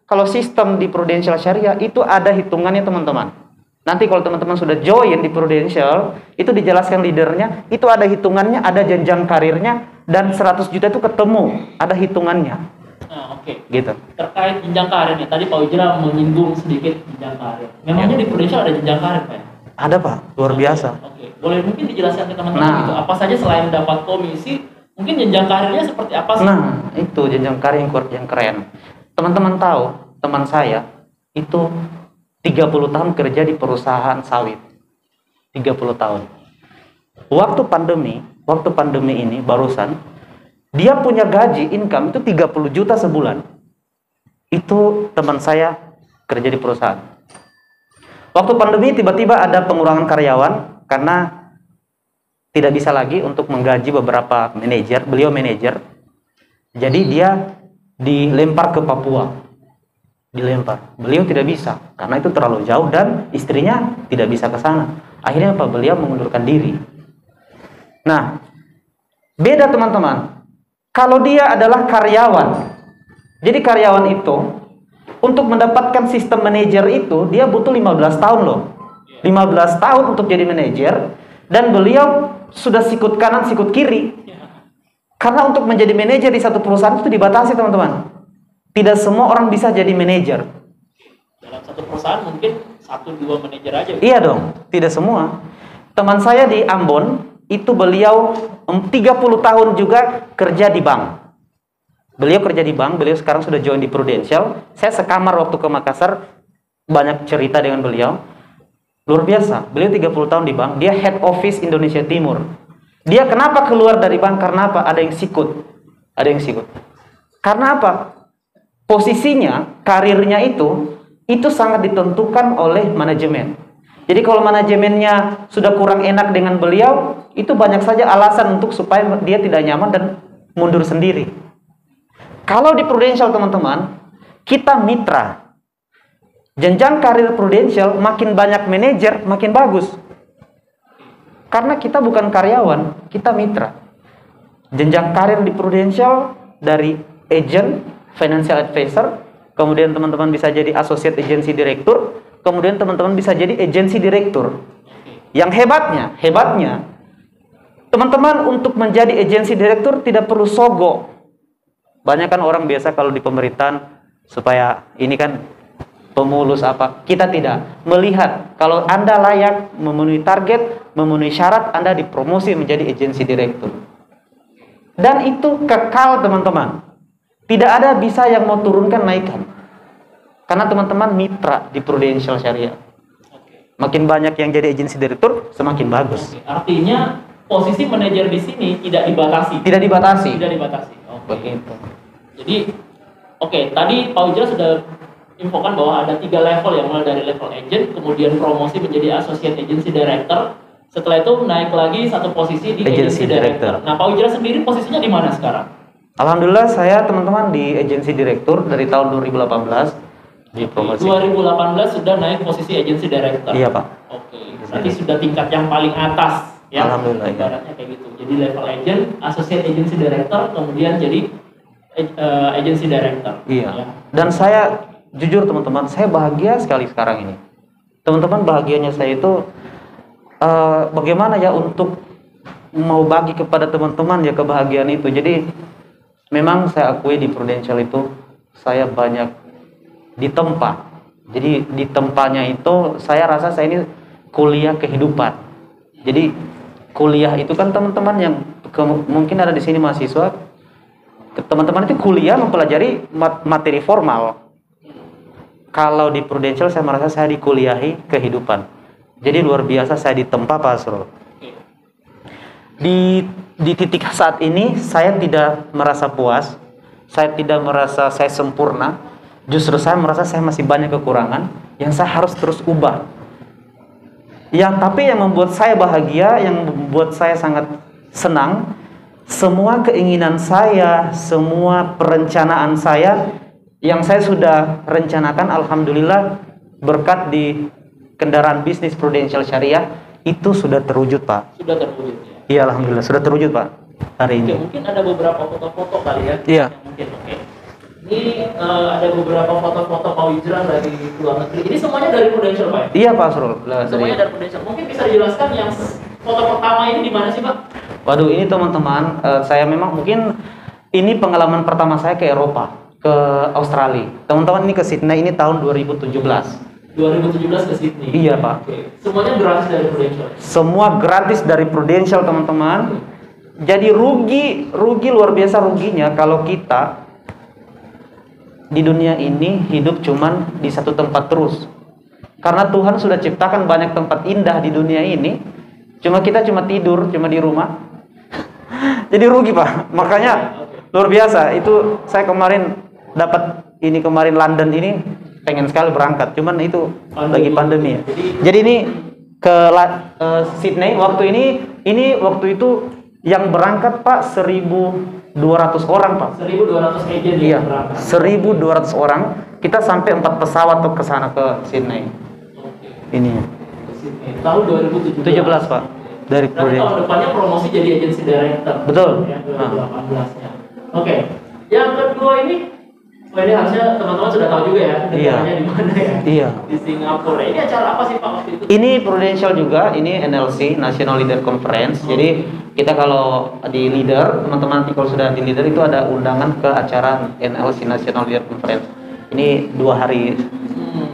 kalau sistem di Prudential Syariah, itu ada hitungannya, teman-teman. Nanti kalau teman-teman sudah join di Prudential, itu dijelaskan leadernya, itu ada hitungannya, ada jenjang karirnya, dan 100 juta itu ketemu, ada hitungannya. Nah, oke. Gitu. Terkait jenjang karirnya, tadi Pak Wijrah menyinggung sedikit jenjang karir. Memangnya di Prudential ada jenjang karir, Pak? Ada, Pak, luar biasa. Oke. Boleh mungkin dijelaskan ke teman-teman gitu, apa saja selain dapat komisi, mungkin jenjang karirnya seperti apa sih? Nah, itu jenjang karir yang keren. Teman-teman tahu, teman saya itu 30 tahun kerja di perusahaan sawit. 30 tahun. Waktu pandemi ini barusan, dia punya gaji income itu 30 juta sebulan. Itu teman saya kerja di perusahaan. Waktu pandemi tiba-tiba ada pengurangan karyawan karena tidak bisa lagi untuk menggaji beberapa manajer. Beliau manajer. Jadi dia dilempar ke Papua. Dilempar. Beliau tidak bisa karena itu terlalu jauh dan istrinya tidak bisa ke sana. Akhirnya apa? Beliau mengundurkan diri. Nah, beda teman-teman. Kalau dia adalah karyawan. Jadi karyawan itu untuk mendapatkan sistem manajer itu dia butuh 15 tahun loh. 15 tahun untuk jadi manajer dan beliau sudah sikut kanan sikut kiri. Karena untuk menjadi manajer di satu perusahaan itu dibatasi teman-teman. Tidak semua orang bisa jadi manajer. Dalam satu perusahaan mungkin 1-2 manajer aja. Iya dong, tidak semua. Teman saya di Ambon, itu beliau 30 tahun juga kerja di bank. Beliau kerja di bank, beliau sekarang sudah join di Prudential. Saya sekamar waktu ke Makassar, banyak cerita dengan beliau. Luar biasa, beliau 30 tahun di bank, dia head office Indonesia Timur. Dia kenapa keluar dari bank? Karena apa? Ada yang sikut. Ada yang sikut. Karena apa? Posisinya, karirnya itu sangat ditentukan oleh manajemen. Jadi kalau manajemennya sudah kurang enak dengan beliau, itu banyak saja alasan untuk supaya dia tidak nyaman dan mundur sendiri. Kalau di Prudential teman-teman, kita mitra. Jenjang karir Prudential, makin banyak manajer, makin bagus. Karena kita bukan karyawan, kita mitra. Jenjang karir di Prudential dari agent, financial advisor, kemudian teman-teman bisa jadi associate agency director, kemudian teman-teman bisa jadi agency director. Yang hebatnya, teman-teman untuk menjadi agency director tidak perlu sogo. Banyak kan orang biasa kalau di pemerintahan supaya ini kan pemulus apa. Kita tidak. Melihat kalau Anda layak memenuhi target, memenuhi syarat, Anda dipromosi menjadi agency director. Dan itu kekal teman-teman. Tidak ada bisa yang mau turunkan naikkan. Karena teman-teman mitra di Prudential Syariah. Makin banyak yang jadi agency director, semakin bagus. Artinya posisi manajer di sini tidak dibatasi. Tidak dibatasi. Tidak dibatasi. Begitu. Jadi, tadi Pak Wijra sudah infokan bahwa ada 3 level yang mulai dari level agent, kemudian promosi menjadi associate agency director. Setelah itu naik lagi satu posisi di agency director. Nah, Pak Wijra sendiri posisinya di mana sekarang? Alhamdulillah saya teman-teman di agency director dari tahun 2018 di promosi. 2018 sudah naik posisi agency director. Iya Pak. Oke. Berarti sudah tingkat yang paling atas ya. Alhamdulillah. Ibaratnya kayak gitu. Jadi level agent, associate agency director, kemudian jadi agency director. Iya. Ya. Dan saya jujur teman-teman, saya bahagia sekali sekarang ini. Teman-teman, bahagianya saya itu bagaimana ya untuk mau bagi kepada teman-teman ya kebahagiaan itu. Jadi memang saya akui di Prudential itu saya banyak ditempa. Jadi di tempatnya itu saya rasa saya ini kuliah kehidupan. Jadi kuliah itu kan teman-teman yang mungkin ada di sini mahasiswa, teman-teman itu kuliah mempelajari materi formal. Kalau di Prudential saya merasa saya dikuliahi kehidupan. Jadi luar biasa saya ditempa Pak Asrul. Di titik saat ini saya tidak merasa puas, saya tidak merasa saya sempurna. Justru saya merasa saya masih banyak kekurangan yang saya harus terus ubah. Tapi yang membuat saya bahagia, yang membuat saya sangat senang, semua keinginan saya, semua perencanaan saya yang saya sudah rencanakan, alhamdulillah berkat di kendaraan bisnis Prudential Syariah itu sudah terwujud Pak. Sudah terwujud ya. Iya alhamdulillah sudah terwujud Pak hari ini. Mungkin ada beberapa foto-foto kali ya. Iya. Mungkin Ini ada beberapa foto-foto Pak Wijra dari luar negeri. Ini semuanya dari Prudential Pak? Iya Pak Asrul. Semuanya dari Prudential. Mungkin bisa dijelaskan yang foto pertama ini di mana sih Pak? Waduh ini teman-teman, saya memang mungkin ini pengalaman pertama saya ke Eropa, ke Australia. Teman-teman ini ke Sydney ini tahun 2017. 2017 ke Sydney. Iya Pak. Oke. Semuanya gratis dari Prudential. Semua gratis dari Prudential teman-teman. Jadi rugi luar biasa ruginya kalau kita di dunia ini hidup cuman di satu tempat terus. Karena Tuhan sudah ciptakan banyak tempat indah di dunia ini, kita cuma tidur, cuma di rumah. Jadi rugi Pak. Makanya luar biasa. Itu saya kemarin dapat kemarin London ini pengen sekali berangkat, cuman itu lagi pandemi ya. Jadi ini ke Sydney waktu waktu itu yang berangkat Pak 1.200 orang Pak. 1.200 agent iya, yang berangkat. 1.200 orang. Kita sampai 4 pesawat tuh ke sana ke Sydney. Ini ya. Tahun 2017 Pak. Dari Prudential. Tahun depannya promosi jadi agency director. Betul. Ya, 2018-nya. Oke. Yang kedua ini harusnya teman-teman sudah tahu juga ya negaranya di mana ya? Iya. Di Singapura. Ini acara apa sih Pak waktu itu? Ini Prudential juga, ini NLC National Leader Conference. Jadi kita kalau di leader, teman-teman nanti kalau sudah di leader itu ada undangan ke acara NLC National Leader Conference. Ini 2 hari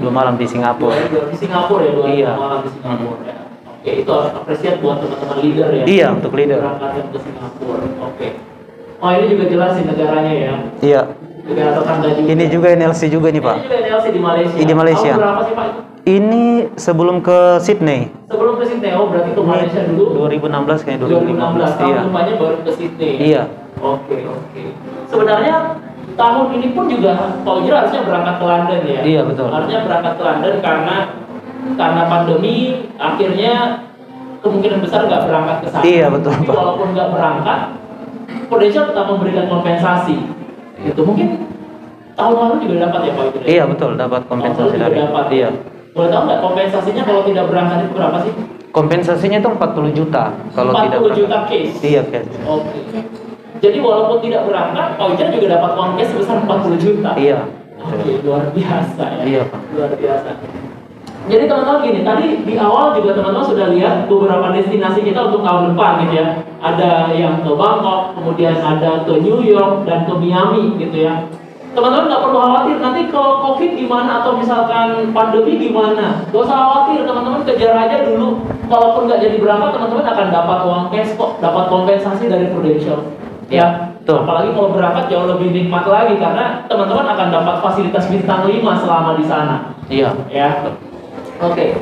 2 malam di Singapura. Di Singapura ya, 2 iya. malam di Singapura ya. Oke, itu harus apresiat buat teman-teman leader ya. Iya, untuk leader. Berangkat ke Singapura. Oke. Oh, ini juga jelas sih negaranya ya. Iya. Negara tetangga juga. Ini juga NLC juga nih Pak. Ini juga NLC di Malaysia. Di Malaysia. Tahun berapa sih Pak itu? Ini sebelum ke Sydney. Sebelum ke Sydney, berarti ke Malaysia dulu. 2016 kayaknya 2016. Tahun iya. depannya baru ke Sydney. Iya. Oke. Sebenarnya tahun ini pun juga Pak Ujra harusnya berangkat ke London ya. Iya betul. Harusnya berangkat ke London karena pandemi akhirnya kemungkinan besar nggak berangkat ke sana. Iya betul. Tapi walaupun nggak berangkat, Prudential tetap memberikan kompensasi. Itu mungkin tahun lalu juga dapat ya Pak Ujra. Iya betul, dapat kompensasi dari. Dapat. Iya. Boleh tahu nggak kompensasinya kalau tidak berangkat itu berapa sih? Kompensasinya itu 40 juta kalau tidak berangkat. 40 juta case. Iya case. Oke. Jadi walaupun tidak berangkat, Pak Ujra juga dapat uang cash sebesar 40 juta. Iya. Oke, luar biasa ya. Iya Pak. Luar biasa. Jadi teman-teman gini, tadi di awal juga teman-teman sudah lihat beberapa destinasi kita untuk tahun depan gitu ya. Ada yang ke Bangkok, kemudian ada ke New York dan ke Miami gitu ya. Teman-teman nggak perlu khawatir nanti kalau COVID gimana atau misalkan pandemi gimana. Gak usah khawatir, teman-teman kejar aja dulu. Kalaupun nggak jadi berangkat, teman-teman akan dapat uang cash kok, dapat kompensasi dari Prudential. Ya, tuh. Apalagi kalau berangkat jauh lebih nikmat lagi karena teman-teman akan dapat fasilitas bintang 5 selama di sana. Iya. Ya. Oke.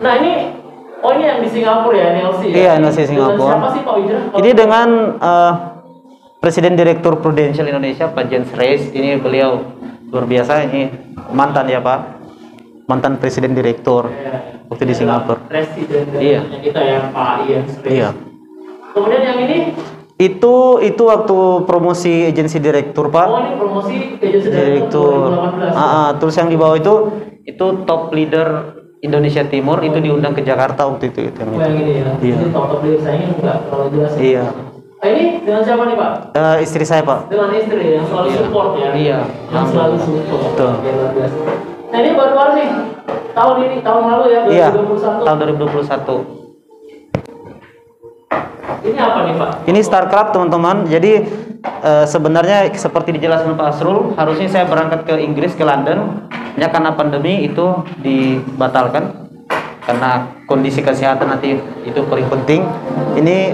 Nah ini yang di Singapura ya, NLC. Iya, NLC Singapura. Dengan siapa sih Pak Ujra? Ini dengan Presiden Direktur Prudential Indonesia Pak James Reis. Ini beliau luar biasa, ini mantan ya Pak, mantan Presiden Direktur waktu di Singapura. Presiden iya. Kita ya Pak Ian Reis. Iya. Kemudian yang ini? Itu waktu promosi agensi direktur Pak. Oh ini promosi agensi direktur 2018. Terus yang di bawah itu top leader Indonesia Timur, itu diundang ke Jakarta waktu itu. Yang ini ya. Iya. Ini top leader saya ini enggak terlalu jelas. Iya. Ini dengan siapa nih Pak? Istri saya Pak. Dengan istri yang selalu support ya. Iya. Yang selalu support. Betul. Ya, luar biasa. Nah ini baru-baru nih tahun lalu ya 2021. Iya. Tahun 2021. Ini apa nih Pak? Ini StarCraft teman-teman. Jadi sebenarnya seperti dijelaskan Pak Asrul, harusnya saya berangkat ke Inggris, ke London. Ya karena pandemi itu dibatalkan. Karena kondisi kesehatan nanti itu paling penting. Ini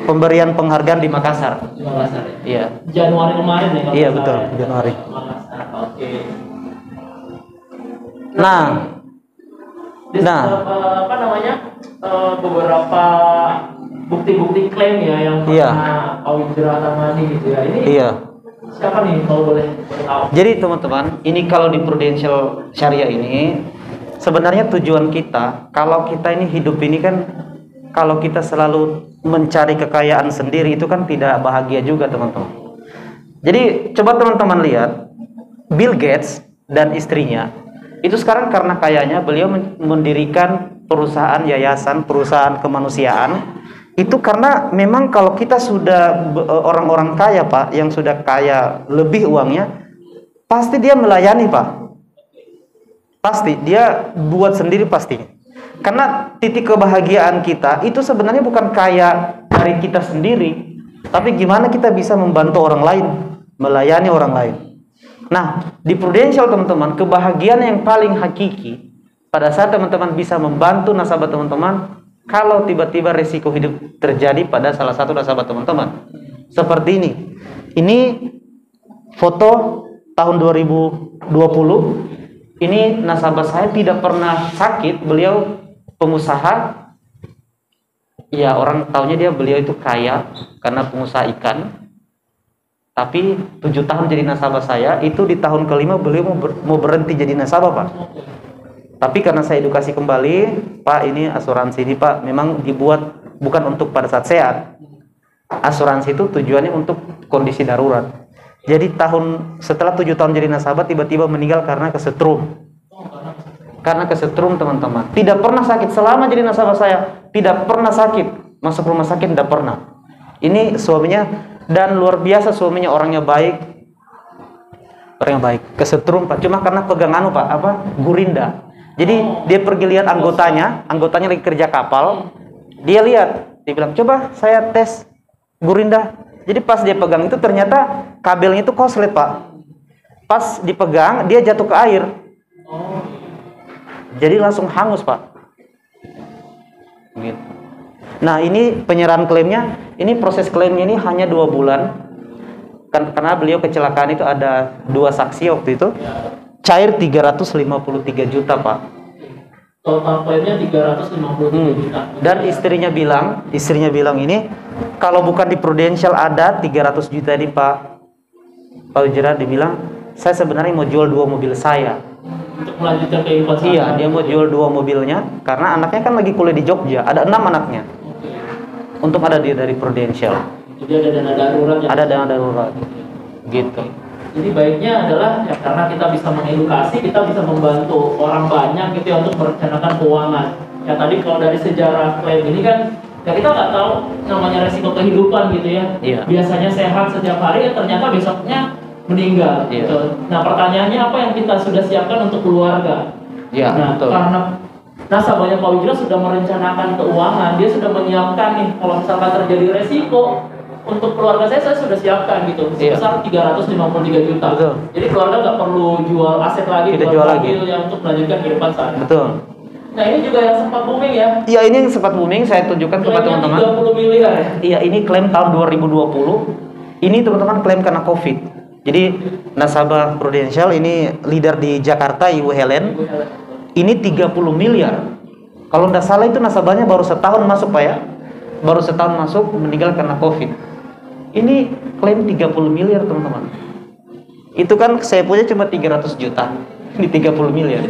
pemberian penghargaan di Makassar. Di Makassar ya? Iya. Januari kemarin ya? Iya betul, ya? Januari. Makassar, oke. Apa namanya? Beberapa bukti-bukti klaim ya yang pernah Pak Ujra tangani gitu ya. Ini siapa nih kalau boleh tahu? Jadi teman-teman, ini kalau di Prudential Syariah ini sebenarnya tujuan kita, kalau kita ini hidup ini kan, kalau kita selalu mencari kekayaan sendiri itu kan tidak bahagia juga teman-teman. Jadi coba teman-teman lihat Bill Gates dan istrinya itu sekarang karena kayanya beliau mendirikan perusahaan yayasan, perusahaan kemanusiaan. Itu karena memang kalau kita sudah orang-orang kaya Pak, yang sudah kaya lebih uangnya, pasti dia melayani Pak. Pasti dia buat sendiri pasti. Karena titik kebahagiaan kita itu sebenarnya bukan kaya dari kita sendiri, tapi gimana kita bisa membantu orang lain, melayani orang lain. Nah, di Prudential teman-teman, kebahagiaan yang paling hakiki pada saat teman-teman bisa membantu nasabah teman-teman kalau tiba-tiba resiko hidup terjadi pada salah satu nasabah teman-teman. Seperti ini. Ini foto tahun 2020 ini nasabah saya tidak pernah sakit. Beliau pengusaha, ya orang taunya beliau itu kaya karena pengusaha ikan. Tapi 7 tahun jadi nasabah saya, itu di tahun kelima beliau mau berhenti jadi nasabah, Pak. Tapi karena saya edukasi kembali, Pak, ini asuransi ini, Pak, memang dibuat bukan untuk pada saat sehat. Asuransi itu tujuannya untuk kondisi darurat. Jadi setelah 7 tahun jadi nasabah, tiba-tiba meninggal karena kesetrum. Karena kesetrum, teman-teman. Tidak pernah sakit selama jadi nasabah saya. Tidak pernah sakit. Masuk rumah sakit tidak pernah. Ini suaminya, dan luar biasa suaminya, orangnya baik. Orangnya baik. Kesetrum, Pak. Cuma karena pegang Pak, gurinda. Jadi dia pergi lihat anggotanya lagi kerja kapal. Dia lihat, dia bilang, coba saya tes gurinda. Jadi pas dia pegang itu ternyata kabelnya itu koslet, Pak. Pas dipegang dia jatuh ke air. Jadi langsung hangus, Pak. Gitu. Nah, ini penyerahan klaimnya. Ini proses klaimnya ini hanya 2 bulan. Karena beliau kecelakaan itu ada 2 saksi waktu itu. Cair 353 juta, Pak. Total klaimnya 353 juta. Dan istrinya bilang ini, kalau bukan di Prudential ada 300 juta ini, Pak. Pak Ujira dibilang, saya sebenarnya mau jual 2 mobil saya. Untuk melanjutkan kehidupan saya. Iya, dia mau jual 2 mobilnya karena anaknya kan lagi kuliah di Jogja, ada 6 anaknya. Untuk ada dia dari Prudential. Jadi ada dana darurat. Ada dana darurat. Gitu. Jadi baiknya adalah ya, karena kita bisa mengedukasi, kita bisa membantu orang banyak gitu ya untuk merencanakan keuangan. Ya tadi kalau dari sejarah klaim ini kan ya kita nggak tahu namanya resiko kehidupan gitu ya. Iya. Biasanya sehat setiap hari ya ternyata besoknya meninggal. Iya. Gitu. Nah pertanyaannya apa yang kita sudah siapkan untuk keluarga? Iya, Nah betul. karena nasabahnya Pak Wijra sudah merencanakan keuangan, dia sudah menyiapkan nih kalau misalkan terjadi resiko untuk keluarga saya sudah siapkan gitu sebesar 353 juta. Betul. Jadi keluarga nggak perlu jual aset lagi, Tidak jual lagi yang untuk melanjutkan kehidupan saya. Betul. Nah ini juga yang sempat booming ya. Iya, ini yang sempat booming, saya tunjukkan kepada teman-teman. 30 miliar ya. Iya, ini klaim tahun 2020. Ini teman-teman klaim karena COVID. Jadi nasabah Prudential ini leader di Jakarta, Ibu Helen. Ini 30 miliar. Kalau tidak salah itu nasabahnya baru setahun masuk, Pak ya. Baru setahun masuk, meninggal karena COVID. Ini klaim 30 miliar, teman-teman. Itu kan saya punya cuma 300 juta. Ini 30 miliar.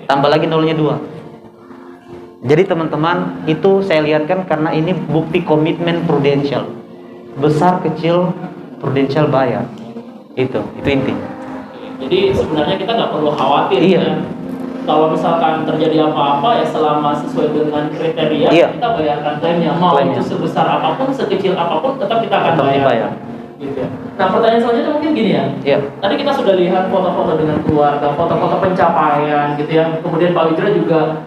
Tambah lagi nolnya 2. Jadi teman-teman, itu saya lihatkan karena ini bukti komitmen Prudential. Besar kecil Prudential bayar. Itu inti. Jadi sebenarnya kita nggak perlu khawatir Iya. ya. Kalau misalkan terjadi apa-apa ya selama sesuai dengan kriteria, Iya. kita bayarkan klaimnya. Mau Klaimnya. itu sebesar apapun, sekecil apapun, tetap kita akan bayar. Gitu ya. Nah pertanyaan selanjutnya mungkin gini ya. Iya. Tadi kita sudah lihat foto-foto dengan keluarga, foto-foto pencapaian gitu ya. Kemudian Pak Wijra juga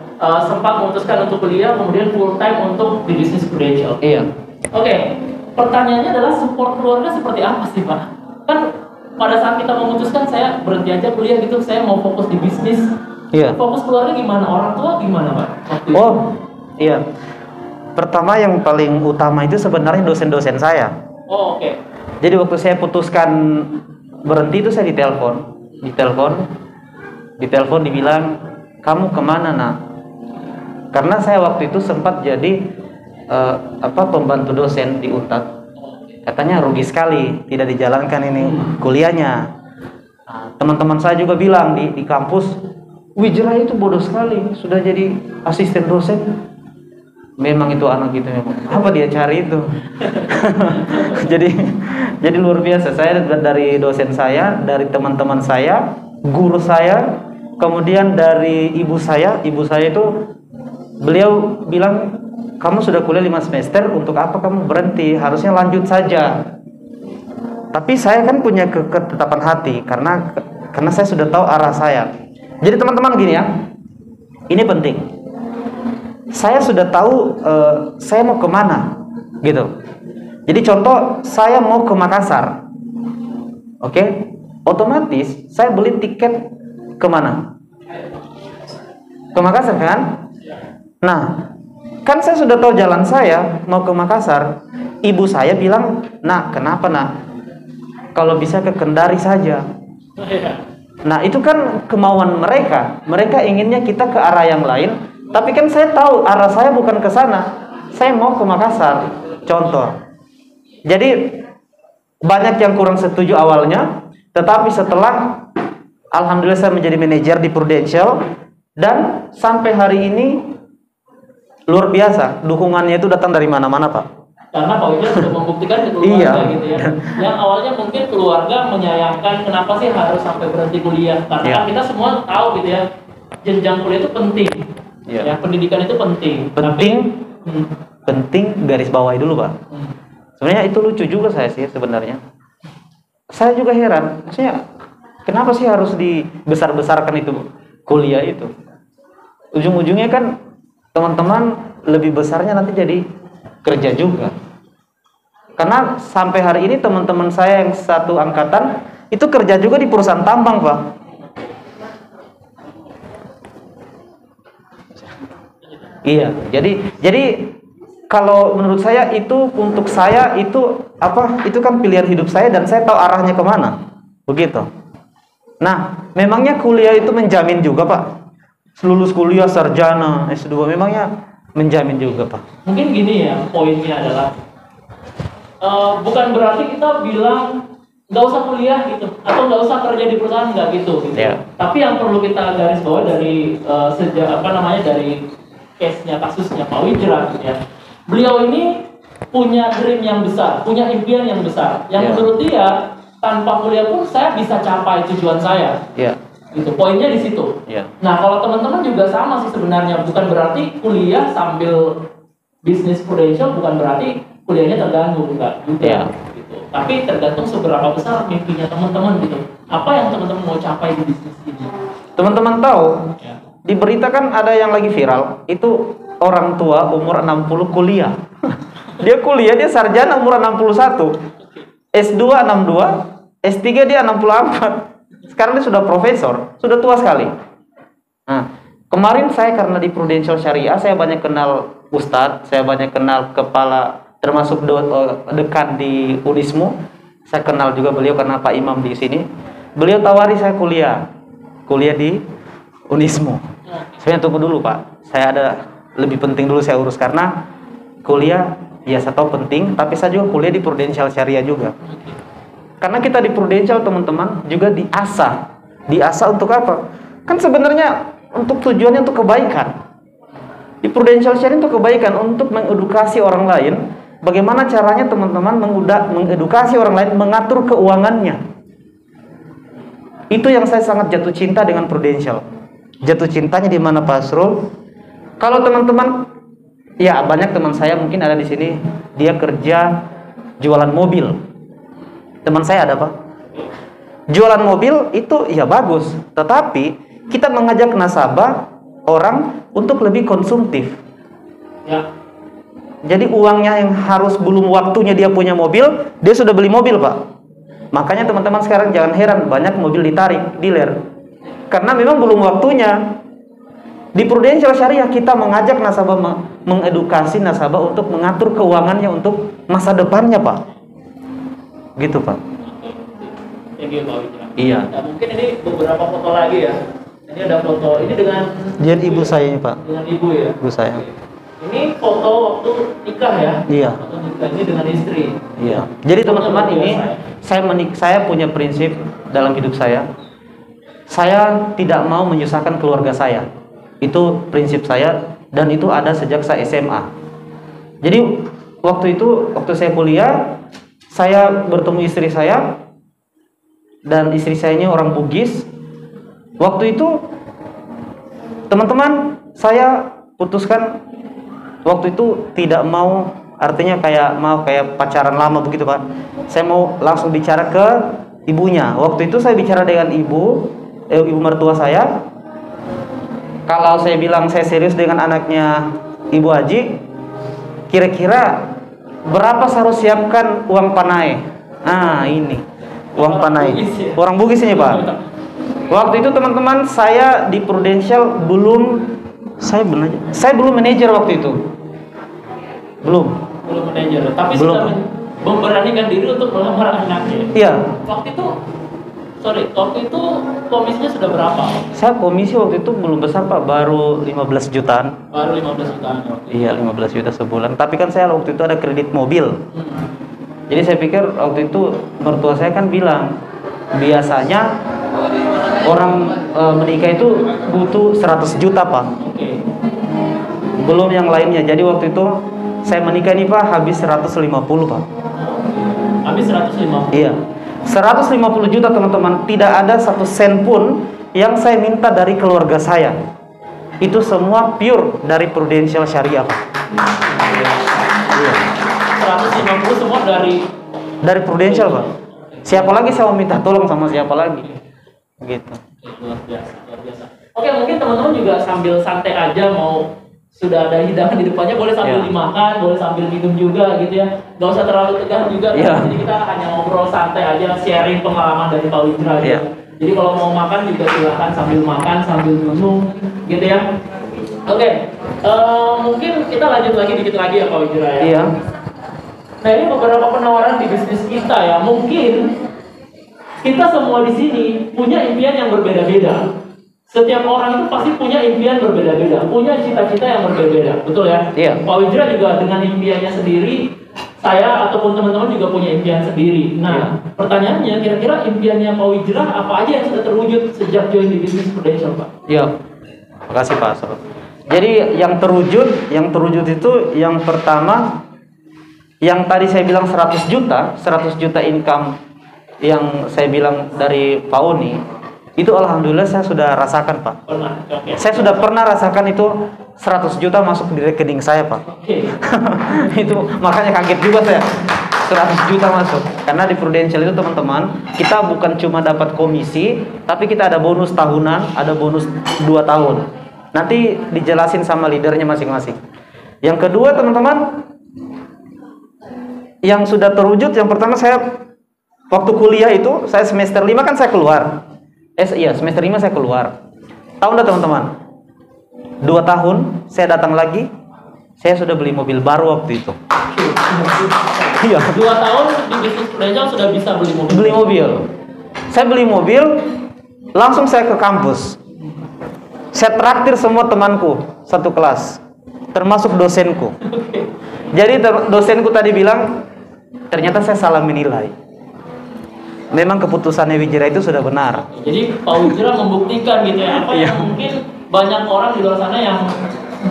sempat memutuskan untuk kuliah, kemudian full time untuk di bisnis Prudential. Iya. Oke, pertanyaannya adalah support keluarga seperti apa sih Pak? Kan pada saat kita memutuskan saya berhenti aja kuliah gitu, saya mau fokus di bisnis. Iya. Fokus keluarga gimana? Orang tua gimana Pak? Oh, iya. Pertama yang paling utama itu sebenarnya dosen-dosen saya. Oh, oke. Jadi waktu saya putuskan berhenti itu saya ditelepon dibilang, kamu kemana nak? Karena saya waktu itu sempat jadi pembantu dosen di Unpad. Katanya rugi sekali tidak dijalankan ini kuliahnya. Nah, teman-teman saya juga bilang di kampus, Wijra itu bodoh sekali, sudah jadi asisten dosen. Memang itu anak gitu memang. Apa dia cari itu? jadi luar biasa. Saya dari dosen saya, dari teman-teman saya, guru saya, kemudian dari ibu saya itu beliau bilang, kamu sudah kuliah 5 semester, untuk apa kamu berhenti? Harusnya lanjut saja. Tapi saya kan punya ketetapan hati karena saya sudah tahu arah saya. Jadi teman-teman gini ya, ini penting. Saya sudah tahu saya mau kemana, gitu. Jadi contoh, saya mau ke Makassar, oke? Otomatis saya beli tiket kemana? Ke Makassar kan? Nah, kan saya sudah tahu jalan saya mau ke Makassar. Ibu saya bilang, nak, kenapa nak? Kalau bisa ke Kendari saja. Nah itu kan kemauan mereka. Mereka inginnya kita ke arah yang lain. Tapi kan saya tahu arah saya bukan ke sana. Saya mau ke Makassar. Contoh. Jadi banyak yang kurang setuju awalnya. Tetapi setelah alhamdulillah saya menjadi manajer di Prudential. Dan sampai hari ini luar biasa. Dukungannya itu datang dari mana-mana Pak. Karena Pak Wijaya sudah membuktikan ke keluarga gitu ya. Yang awalnya mungkin keluarga menyayangkan kenapa sih harus sampai berhenti kuliah. Karena kan kita semua tahu gitu ya, jenjang kuliah itu penting. Ya, pendidikan itu penting. Penting garis bawahi dulu Pak. Sebenarnya itu lucu juga saya sih sebenarnya. Saya juga heran, maksudnya kenapa sih harus dibesar-besarkan itu kuliah itu? Ujung-ujungnya kan teman-teman lebih besarnya nanti jadi kerja juga. Karena sampai hari ini teman-teman saya yang satu angkatan itu kerja juga di perusahaan tambang Pak. Iya, jadi kalau menurut saya itu untuk saya itu apa? Itu kan pilihan hidup saya dan saya tahu arahnya kemana. Begitu. Nah, memangnya kuliah itu menjamin juga Pak? Lulus kuliah sarjana S2 memangnya menjamin juga Pak? Mungkin gini ya, poinnya adalah bukan berarti kita bilang nggak usah kuliah gitu atau nggak usah kerja di perusahaan, nggak gitu. Tapi yang perlu kita garis bawah dari dari case-nya, kasusnya Pak Wijaya gitu ya. Beliau ini punya dream yang besar, punya impian yang besar. Yang menurut dia tanpa kuliah pun saya bisa capai tujuan saya. Gitu, poinnya di situ. Nah, kalau teman-teman juga sama sih sebenarnya, bukan berarti kuliah sambil bisnis Prudential, bukan berarti kuliahnya terganggu, enggak juga. Gitu. Tapi tergantung seberapa besar mimpinya teman-teman gitu. Apa yang teman-teman mau capai di bisnis ini? Teman-teman tahu, di berita kan ada yang lagi viral, itu orang tua umur 60 kuliah. Dia kuliah, dia sarjana umur 61. S2 62, S3 dia 64. Sekarang dia sudah profesor, sudah tua sekali. Nah, kemarin saya karena di Prudential Syariah, saya banyak kenal Ustadz, saya banyak kenal kepala, termasuk dekan di Unismu. Saya kenal juga beliau karena Pak Imam di sini. Beliau tawari saya kuliah di Unismu. Saya tunggu dulu Pak, saya ada lebih penting dulu saya urus karena kuliah ya saya tahu penting, tapi saya juga kuliah di Prudential Syariah juga. Karena kita di Prudential teman-teman juga diasah untuk apa? Kan sebenarnya untuk tujuannya untuk kebaikan. Di Prudential Syariah untuk kebaikan, untuk mengedukasi orang lain. Bagaimana caranya teman-teman mengedukasi orang lain mengatur keuangannya. Itu yang saya sangat jatuh cinta dengan Prudential. Jatuh cintanya di mana Pak Asrul? Kalau teman-teman, ya banyak teman saya mungkin ada di sini, dia kerja jualan mobil. Teman saya ada Pak, jualan mobil itu ya bagus, tetapi kita mengajak nasabah orang untuk lebih konsumtif. Jadi uangnya yang harus belum waktunya dia punya mobil, dia sudah beli mobil Pak. Makanya teman-teman sekarang jangan heran banyak mobil ditarik dealer, karena memang belum waktunya. Di Prudential Syariah kita mengajak nasabah, mengedukasi nasabah untuk mengatur keuangannya untuk masa depannya Pak. Gitu Pak. Thank you Pak Wijaya. Iya. Nah, mungkin ini beberapa foto lagi ya. Ini ada foto. Ini dengan ibu saya ini Pak. Dengan ibu ya. Ibu saya. Ini foto waktu nikah ya. Iya. Foto nikah ini dengan istri. Iya. Jadi teman-teman ini saya punya prinsip dalam hidup saya. Saya tidak mau menyusahkan keluarga saya. Itu prinsip saya dan itu ada sejak saya SMA. Jadi waktu saya kuliah, saya bertemu istri saya dan istri saya ini orang Bugis. Waktu itu teman-teman saya putuskan waktu itu tidak mau, artinya kayak pacaran lama begitu Pak. Saya mau langsung bicara ke ibunya. Waktu itu saya bicara dengan ibu mertua saya. Kalau saya bilang saya serius dengan anaknya Ibu Haji, kira-kira berapa saya harus siapkan uang panai? Ah ini uang panai. Orang Bugis ini Pak. Waktu itu teman-teman saya di Prudential saya belum manajer waktu itu. Belum manajer, tapi belum. Sudah memberanikan diri untuk melamar anaknya. Iya. Waktu itu sorry, waktu itu komisinya sudah berapa? Saya komisi waktu itu belum besar Pak, baru 15 jutaan. Baru 15 jutaan. Iya, 15 juta sebulan. Tapi kan saya waktu itu ada kredit mobil. Jadi saya pikir waktu itu mertua saya kan bilang, biasanya orang menikah itu butuh 100 juta Pak. Belum yang lainnya. Jadi waktu itu saya menikah nih Pak, habis 150 Pak. Habis 150? Iya. 150 juta teman-teman, tidak ada 1 sen pun yang saya minta dari keluarga saya. Itu semua pure dari Prudential Syariah Pak. Iya. 150 semua dari Prudential Pak. Siapa lagi saya mau minta tolong sama siapa lagi? Gitu. Luar biasa, luar biasa. Oke, mungkin teman-teman juga sambil santai aja, mau sudah ada hidangan di depannya, boleh sambil dimakan, boleh sambil minum juga gitu ya. Gak usah terlalu tegang juga, jadi kita hanya ngobrol santai aja, sharing pengalaman dari Pak Wijra gitu. Jadi kalau mau makan juga silahkan sambil makan, sambil minum gitu ya. Oke, mungkin kita lanjut lagi dikit lagi ya Pak Wijra ya. Iya. Nah ini beberapa penawaran di bisnis kita ya. Mungkin kita semua di sini punya impian yang berbeda-beda. Setiap orang itu pasti punya impian berbeda-beda, punya cita-cita yang berbeda-beda, betul ya? Iya. Pak Wijra juga dengan impiannya sendiri, saya ataupun teman-teman juga punya impian sendiri. Nah, pertanyaannya, kira-kira impiannya Pak Wijra apa aja yang sudah terwujud sejak join di bisnis Prudential, Pak? Iya. Makasih Pak Asro. Jadi yang terwujud itu yang pertama, yang tadi saya bilang 100 juta income yang saya bilang dari Pak Oni. Itu alhamdulillah saya sudah rasakan Pak. Pernah? Okay. Saya sudah pernah rasakan itu 100 juta masuk di rekening saya Pak. Okay. Itu makanya kaget juga saya. 100 juta masuk. Karena di Prudential itu teman-teman, kita bukan cuma dapat komisi, tapi kita ada bonus tahunan, ada bonus 2 tahun. Nanti dijelasin sama leadernya masing-masing. Yang kedua teman-teman, yang sudah terwujud, yang pertama saya waktu kuliah itu, saya semester 5 kan saya keluar. Iya, semester 5 saya keluar. Tahu enggak teman-teman? 2 tahun saya datang lagi, saya sudah beli mobil baru waktu itu. Iya. 2 tahun di bisnis Prudential sudah bisa beli mobil. Beli mobil. Saya beli mobil, langsung saya ke kampus. Saya traktir semua temanku satu kelas, termasuk dosenku. Jadi dosenku tadi bilang, ternyata saya salah menilai. Memang keputusannya Wijra itu sudah benar. Jadi Pak Wijra membuktikan gitu ya, apa yang mungkin banyak orang di luar sana yang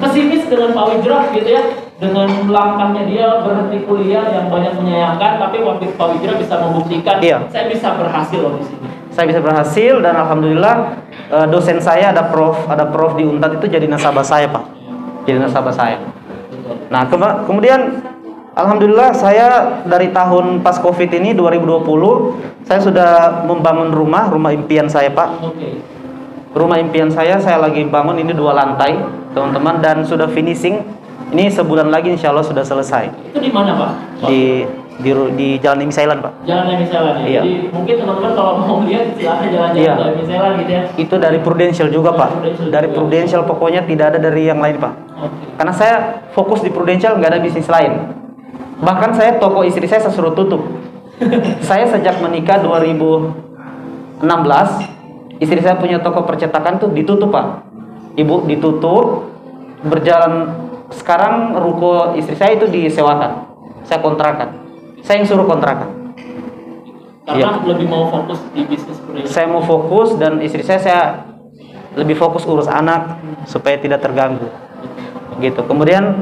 pesimis dengan Pak Wijra gitu ya, dengan langkahnya dia berhenti kuliah yang banyak menyayangkan, tapi waktu Pak Wijra bisa membuktikan, saya bisa berhasil loh di sini. Saya bisa berhasil dan alhamdulillah dosen saya ada prof di Unpad itu jadi nasabah saya Pak. Jadi nasabah saya. Nah kemudian alhamdulillah saya dari tahun pas Covid ini 2020 saya sudah membangun rumah impian saya Pak. Rumah impian saya lagi bangun ini 2 lantai teman-teman dan sudah finishing. Ini sebulan lagi insya Allah sudah selesai. Itu di mana Pak? Di Jalan Emi Pak. Jalan Emi ya. Iya. Jadi mungkin teman-teman kalau mau lihat silahkan jalan-jalan ke Emi gitu ya. Itu dari Prudential juga Pak. Dari Prudential pokoknya tidak ada dari yang lain Pak. Karena saya fokus di Prudential, nggak ada bisnis lain. Bahkan saya toko istri saya suruh tutup. Saya sejak menikah 2016, istri saya punya toko percetakan tuh ditutup Pak. Ibu ditutup, berjalan sekarang ruko istri saya itu disewakan. Saya kontrakan. Saya yang suruh kontrakan. Karena lebih mau fokus di bisnis Prudential. Saya mau fokus dan istri saya lebih fokus urus anak supaya tidak terganggu. Gitu. Kemudian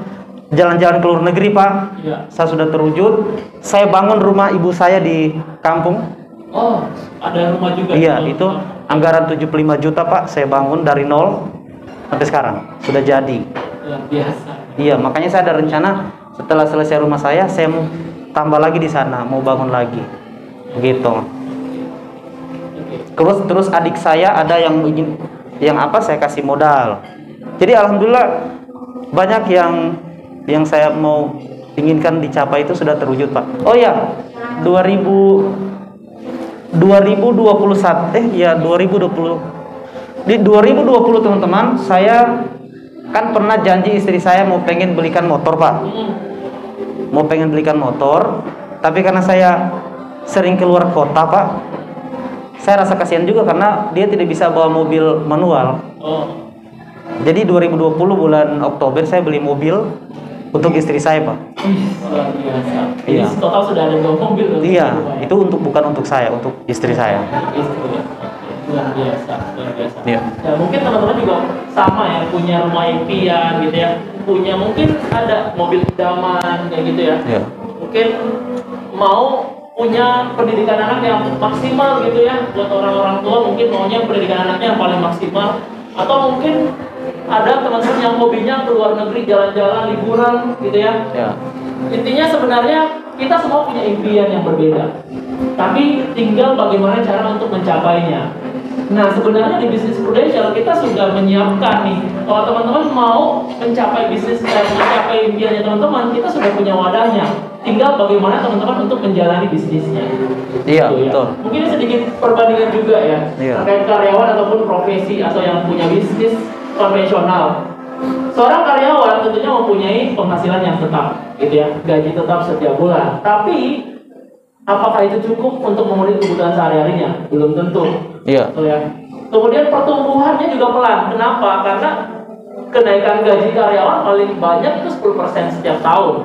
jalan-jalan ke luar negeri Pak, saya sudah terwujud. Saya bangun rumah ibu saya di kampung. Oh, ada rumah juga. Iya, itu anggaran 75 juta Pak. Saya bangun dari nol sampai sekarang sudah jadi. Luar biasa. Iya, makanya saya ada rencana setelah selesai rumah saya mau tambah lagi di sana, mau bangun lagi, gitu. Terus adik saya ada yang ingin, saya kasih modal. Jadi alhamdulillah banyak yang saya mau inginkan dicapai itu sudah terwujud Pak. Oh ya, 2020 di 2020 teman-teman, saya kan pernah janji istri saya mau pengen belikan motor Pak. Mau pengen belikan motor, tapi karena saya sering keluar kota Pak, saya rasa kasihan juga karena dia tidak bisa bawa mobil manual. Jadi 2020 bulan Oktober saya beli mobil untuk istri saya, Pak. Luar biasa. Iya. Jadi total sudah ada 2 mobil. Iya, itu bukan untuk saya, untuk istri saya. Luar biasa, luar biasa. Iya. Ya, mungkin teman-teman juga sama ya, punya rumah impian gitu ya, punya mungkin ada mobil idaman kayak gitu ya. Iya. Mungkin mau punya pendidikan anak yang maksimal gitu ya, buat orang-orang tua mungkin maunya pendidikan anaknya yang paling maksimal, atau mungkin ada teman-teman yang hobinya ke luar negeri jalan-jalan liburan gitu ya. Ya. Intinya sebenarnya kita semua punya impian yang berbeda, tapi tinggal bagaimana cara untuk mencapainya. Nah, sebenarnya di bisnis Prudential kita sudah menyiapkan nih, kalau teman-teman mau mencapai bisnis dan mencapai impiannya teman-teman, kita sudah punya wadahnya. Tinggal bagaimana teman-teman untuk menjalani bisnisnya. Iya, gitu ya. betul. Mungkin sedikit perbandingan juga ya, terkait karyawan ataupun profesi atau yang punya bisnis konvensional. Seorang karyawan tentunya mempunyai penghasilan yang tetap, gitu ya, gaji tetap setiap bulan. Tapi apakah itu cukup untuk memenuhi kebutuhan sehari-harinya? Belum tentu. Iya. Ya. Kemudian pertumbuhannya juga pelan. Kenapa? Karena kenaikan gaji karyawan paling banyak itu 10% setiap tahun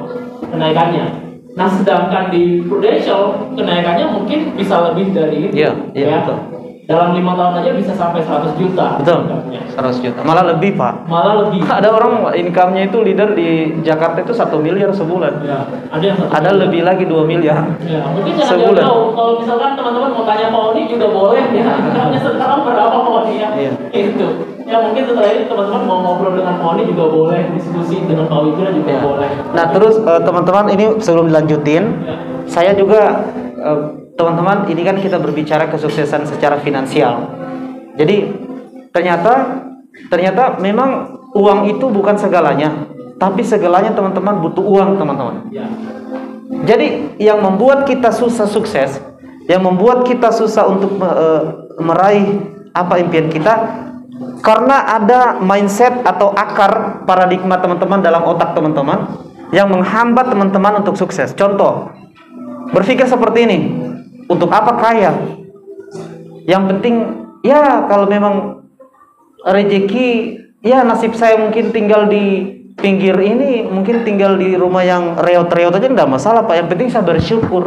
kenaikannya. Nah, sedangkan di Prudential kenaikannya mungkin bisa lebih dari itu. Iya, betul. Dalam 5 tahun aja bisa sampai 100 juta. Betul. 100 juta. Malah lebih, Pak. Malah lebih. Ada orang income-nya itu leader di Jakarta itu 1 miliar sebulan. Ya, ada yang 1 ada miliar. Lebih lagi 2 miliar. Ya, mungkin jangan sebulan. jauh-jauh. Kalau misalkan teman-teman mau tanya Pak Oni juga boleh ya. Income-nya sekarang berapa Pak Oni ya? Iya. Itu. Ya mungkin setelah ini teman-teman mau ngobrol dengan Pak Oni juga boleh, diskusi dengan Pak Witra juga Iya. boleh. Nah, terus teman-teman ini sebelum dilanjutin, saya juga teman-teman ini kan kita berbicara kesuksesan secara finansial. Jadi ternyata memang uang itu bukan segalanya, tapi segalanya teman-teman butuh uang, teman-teman. Ya. Jadi yang membuat kita susah sukses, yang membuat kita susah untuk meraih apa impian kita, karena ada mindset atau akar paradigma teman-teman dalam otak teman-teman yang menghambat teman-teman untuk sukses. Contoh, berpikir seperti ini, untuk apa kaya? Yang penting ya kalau memang rezeki, ya nasib saya mungkin tinggal di pinggir ini, mungkin tinggal di rumah yang reot-reot aja enggak masalah, Pak. Yang penting saya bersyukur.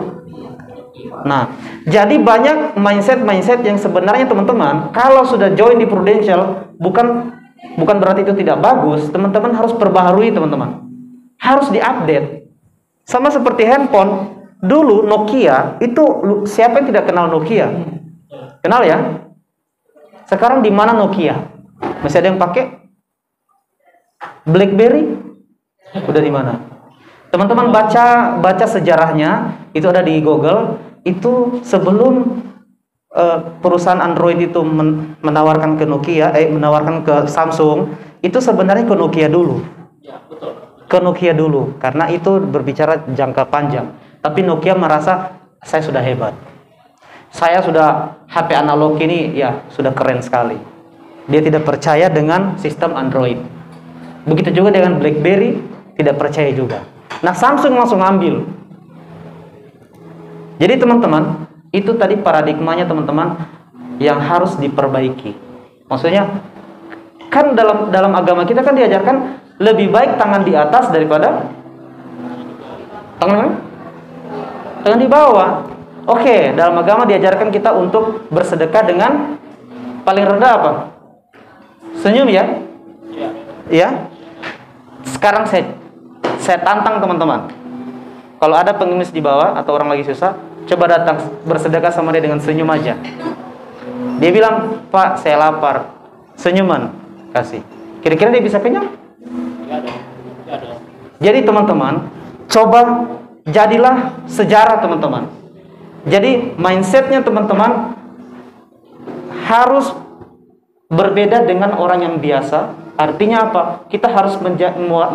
Nah, jadi banyak mindset yang sebenarnya teman-teman kalau sudah join di Prudential bukan berarti itu tidak bagus. Teman-teman harus perbaharui, teman-teman. Harus diupdate. Sama seperti handphone. Dulu Nokia itu, siapa yang tidak kenal Nokia? Kenal ya? Sekarang di mana Nokia? Masih ada yang pakai? BlackBerry? Udah di mana? Teman-teman baca sejarahnya, itu ada di Google. Itu sebelum perusahaan Android itu menawarkan ke Nokia, menawarkan ke Samsung, itu sebenarnya ke Nokia dulu. Ya, betul. Ke Nokia dulu, karena itu berbicara jangka panjang. Tapi Nokia merasa saya sudah hebat. Saya sudah HP analog ini ya sudah keren sekali. Dia tidak percaya dengan sistem Android. Begitu juga dengan BlackBerry, tidak percaya juga. Nah, Samsung langsung ambil. Jadi teman-teman, itu tadi paradigmanya teman-teman yang harus diperbaiki. Maksudnya kan dalam agama kita kan diajarkan lebih baik tangan di atas daripada tangan di bawah. Oke, dalam agama diajarkan kita untuk bersedekah dengan paling rendah apa? Senyum ya? Ya. Sekarang saya tantang teman-teman. Kalau ada pengemis di bawah atau orang lagi susah, coba datang bersedekah sama dia dengan senyum aja. Dia bilang, "Pak, saya lapar." Senyuman kasih. Kira-kira dia bisa kenyang? Jadi teman-teman, coba jadilah sejarah teman-teman. Jadi mindsetnya teman-teman harus berbeda dengan orang yang biasa. Artinya apa? Kita harus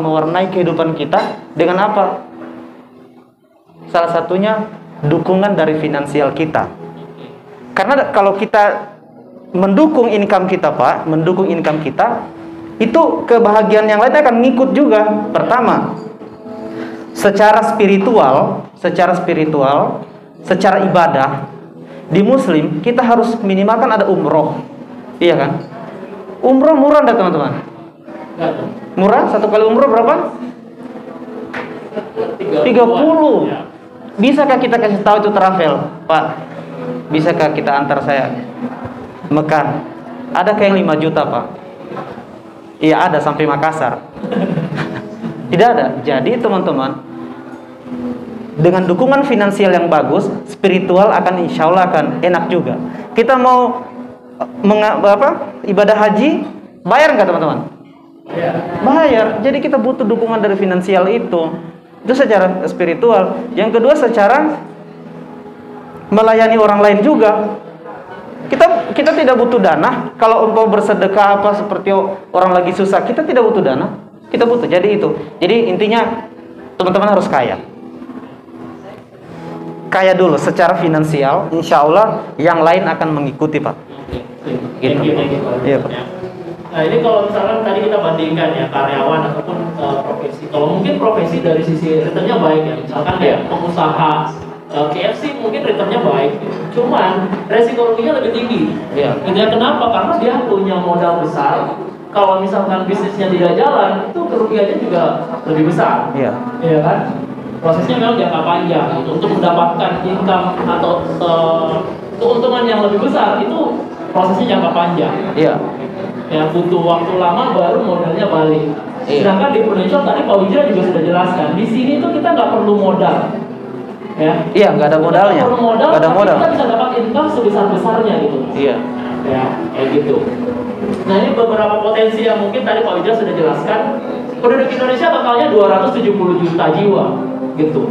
mewarnai kehidupan kita dengan apa? Salah satunya dukungan dari finansial kita. Karena kalau kita mendukung income kita, Pak, mendukung income kita, itu kebahagiaan yang lain akan ngikut juga. Pertama, secara spiritual, secara ibadah, di Muslim kita harus minimalkan ada umroh, iya kan? Umroh murah enggak teman-teman? Murah? Satu kali umroh berapa? 30. Bisakah kita kasih tahu itu travel, Pak? Bisakah kita antar saya Mekah? Ada kayak 5 juta, Pak? Iya ada, sampai Makassar. Tidak ada. Jadi teman-teman, dengan dukungan finansial yang bagus, spiritual akan insya Allah akan enak juga. Kita mau ibadah haji, bayar nggak teman-teman? Bayar. Jadi kita butuh dukungan dari finansial itu secara spiritual. Yang kedua secara melayani orang lain juga. Kita tidak butuh dana. Kalau umpama bersedekah apa seperti orang lagi susah, kita tidak butuh dana. Kita butuh. Jadi itu. Jadi intinya teman-teman harus kaya. Kaya dulu secara finansial, insya Allah yang lain akan mengikuti, Pak. Gitu. Iya, Pak. Nah ini kalau misalkan tadi kita bandingkan ya karyawan ataupun profesi. Kalau mungkin profesi dari sisi returnnya baik ya. Misalkan ya pengusaha KFC mungkin returnnya baik. Cuman resiko ruginya lebih tinggi. Iya. Kenapa? Karena dia punya modal besar. Kalau misalkan bisnisnya tidak jalan, itu kerugiannya juga lebih besar. Iya. Iya kan? Prosesnya memang jangka panjang untuk mendapatkan income atau keuntungan yang lebih besar itu prosesnya jangka panjang. Iya. Ya butuh waktu lama baru modalnya balik. Iya. Sedangkan di Prudential tadi Pak Wijra juga sudah jelaskan. Di sini tuh kita nggak perlu modal. Ya. Iya, nggak ada modalnya. Nggak perlu modal. Nggak ada modal. Kita bisa dapat income sebesar-besarnya gitu. Iya. Ya, kayak gitu. Nah ini beberapa potensi yang mungkin tadi Pak Wijra sudah jelaskan. Penduduk Indonesia totalnya 270 juta jiwa. Gitu.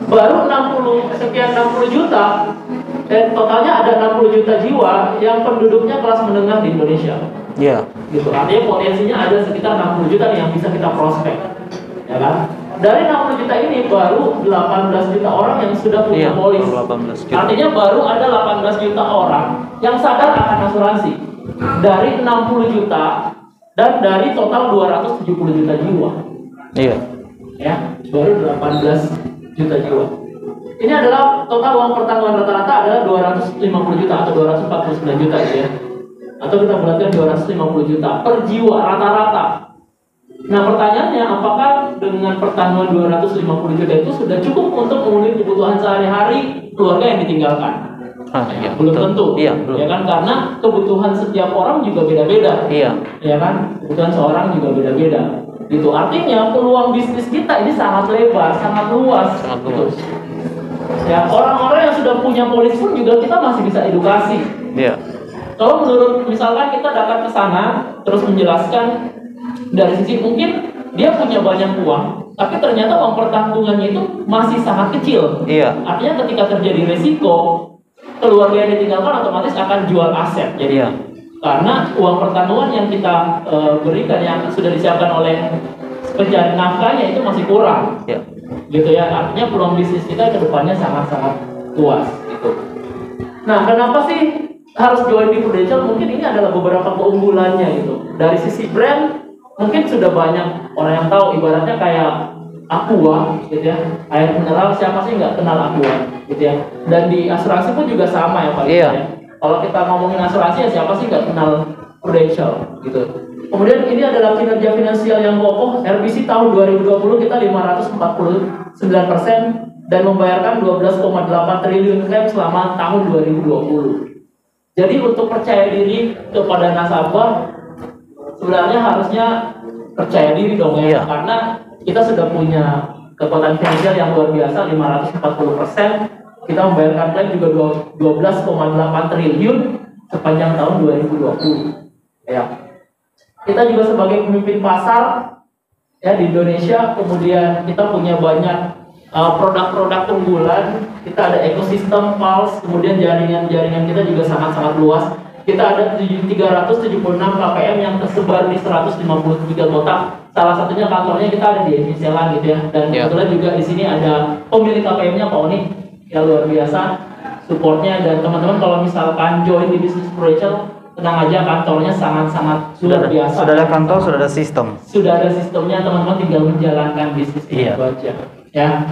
Baru 60 juta dan totalnya ada 60 juta jiwa yang penduduknya kelas menengah di Indonesia. Iya. Gitu. Artinya potensinya ada sekitar 60 juta nih yang bisa kita prospek. Ya kan? Dari 60 juta ini baru 18 juta orang yang sudah punya polis. 18 juta. Artinya baru ada 18 juta orang yang sadar akan asuransi. Dari 60 juta dan dari total 270 juta jiwa. Iya. Ya, baru 18 juta jiwa. Ini adalah total uang pertanggungan rata-rata adalah 250 juta atau 249 juta gitu ya. Atau kita bulatkan 250 juta per jiwa rata-rata. Nah pertanyaannya, apakah dengan pertanggungan 250 juta itu sudah cukup untuk memenuhi kebutuhan sehari-hari keluarga yang ditinggalkan? Iya, belum betul. tentu, Iya, belum. Ya kan, karena kebutuhan setiap orang juga beda-beda. Iya. Ya kan, kebutuhan seorang juga beda-beda. Itu artinya peluang bisnis kita ini sangat lebar, sangat luas. Sangat luas. Ya, orang-orang yang sudah punya polis pun juga kita masih bisa edukasi. Iya. Kalau menurut misalkan kita datang ke sana terus menjelaskan dari sisi mungkin dia punya banyak uang, tapi ternyata uang pertanggungannya itu masih sangat kecil. Iya. Artinya ketika terjadi resiko, keluarga yang ditinggalkan otomatis akan jual aset. Jadi Iya. karena uang pertanggungan yang kita berikan yang sudah disiapkan oleh pencari nafkahnya itu masih kurang. Iya. Gitu ya, artinya peluang bisnis kita ke depannya sangat-sangat luas gitu. Nah, kenapa sih harus join di Prudential? Mungkin ini adalah beberapa keunggulannya gitu. Dari sisi brand mungkin sudah banyak orang yang tahu, ibaratnya kayak Aqua gitu ya, air mineral, siapa sih nggak kenal Aqua gitu ya. Dan di asuransi pun juga sama ya Pak. Iya. Ya. Kalau kita ngomongin asuransi ya siapa sih nggak kenal Prudential gitu. Kemudian ini adalah kinerja finansial yang kokoh. RBC tahun 2020 kita 549% dan membayarkan 12,8 triliun klaim selama tahun 2020. Jadi untuk percaya diri kepada nasabah sebenarnya harusnya percaya diri dong ya, Iya. karena kita sudah punya kekuatan finansial yang luar biasa 540%. Kita membayarkan klaim juga 12,8 triliun sepanjang tahun 2020. Ya. Kita juga sebagai pemimpin pasar ya di Indonesia, kemudian kita punya banyak produk-produk unggulan. Kita ada ekosistem Pulse, kemudian jaringan-jaringan kita juga sangat-sangat luas. Kita ada 376 KPM yang tersebar di 153 kota. Salah satunya kantornya kita ada di Emiselan gitu ya. Dan kebetulan juga di sini ada pemilik KPM-nya Pak Oni, ya luar biasa supportnya. Dan teman-teman kalau misalkan join di bisnis Prudential, tenang aja, kantornya sangat-sangat luar biasa. Sudah ada kantor, sudah ada sistem. Sudah ada sistemnya, teman-teman tinggal menjalankan bisnis itu aja. Ya,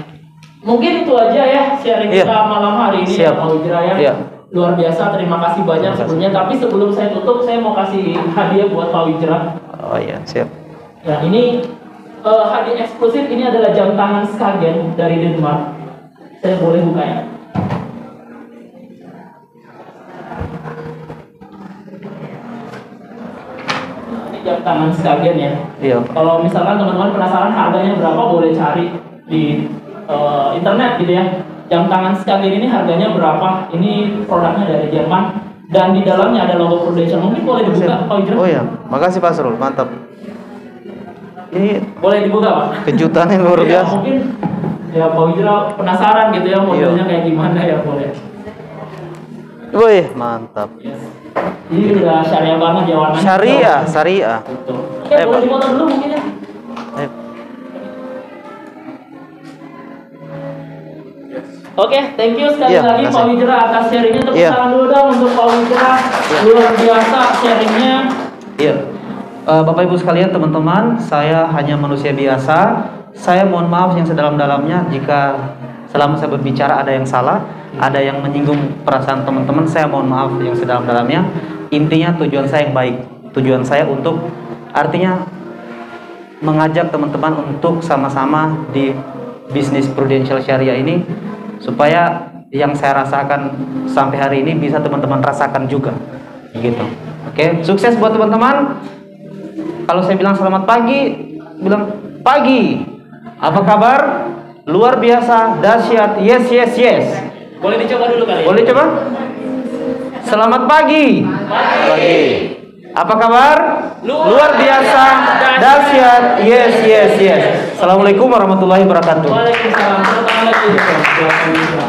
mungkin itu aja ya sharing kita malam hari ini. Siap. Pak Wijra ya. Iya. luar biasa, terima kasih banyak sebelumnya. Tapi sebelum saya tutup, saya mau kasih hadiah buat Pak Wijra. Oh iya, siap. Ya, ini hadiah eksklusif. Ini adalah jam tangan Skagen dari Denmark. Saya boleh buka ya? Jam tangan Skagen ya. Iya. Kalau misalkan teman-teman penasaran harganya berapa, boleh cari di internet gitu ya. Jam tangan Skagen ini harganya berapa? Ini produknya dari Jerman dan di dalamnya ada logo Prudential. Mungkin boleh dibuka, Pak Wijra? Oh iya, makasih Pak Srul, mantap. Ini Boleh dibuka, Pak? kejutan yang luar Ya, biasa. mungkin ya Pak Wijra penasaran gitu ya modelnya kayak gimana ya, boleh. Wih, mantap. Yes. Ini udah syariah banget ya warnanya. Syariah. Betul. Oke, boleh dipoto dulu mungkin ya. Ayo. Oke, thank you sekali Iya, lagi makasih. Pak Wijra atas sharingnya. Tepuk Iya. tangan dulu dong untuk Pak Wijra. Luar biasa sharingnya. Iya. Bapak Ibu sekalian, teman-teman, saya hanya manusia biasa. Saya mohon maaf yang sedalam-dalamnya jika selama saya berbicara ada yang salah, ada yang menyinggung perasaan teman-teman. Saya mohon maaf yang sedalam-dalamnya. Intinya tujuan saya yang baik. Tujuan saya untuk artinya mengajak teman-teman untuk sama-sama di bisnis Prudential Syariah ini supaya yang saya rasakan sampai hari ini bisa teman-teman rasakan juga. Gitu. Oke, sukses buat teman-teman. Kalau saya bilang selamat pagi, bilang pagi. Apa kabar? Luar biasa, dahsyat, yes, yes, yes. Boleh dicoba dulu kali ya? Boleh coba? Selamat pagi. Pagi. Apa kabar? Luar biasa, dahsyat, yes, yes, yes. Assalamualaikum warahmatullahi wabarakatuh. Waalaikumsalam. Tepuk tangan lagi untuk Pak Wijra.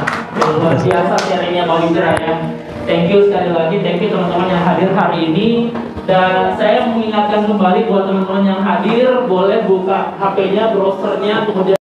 Luar biasa sharingnya Pak Wijra ya. Thank you sekali lagi, thank you teman-teman yang hadir hari ini. Dan saya mengingatkan kembali buat teman-teman yang hadir, boleh buka HP-nya, browsernya, kemudian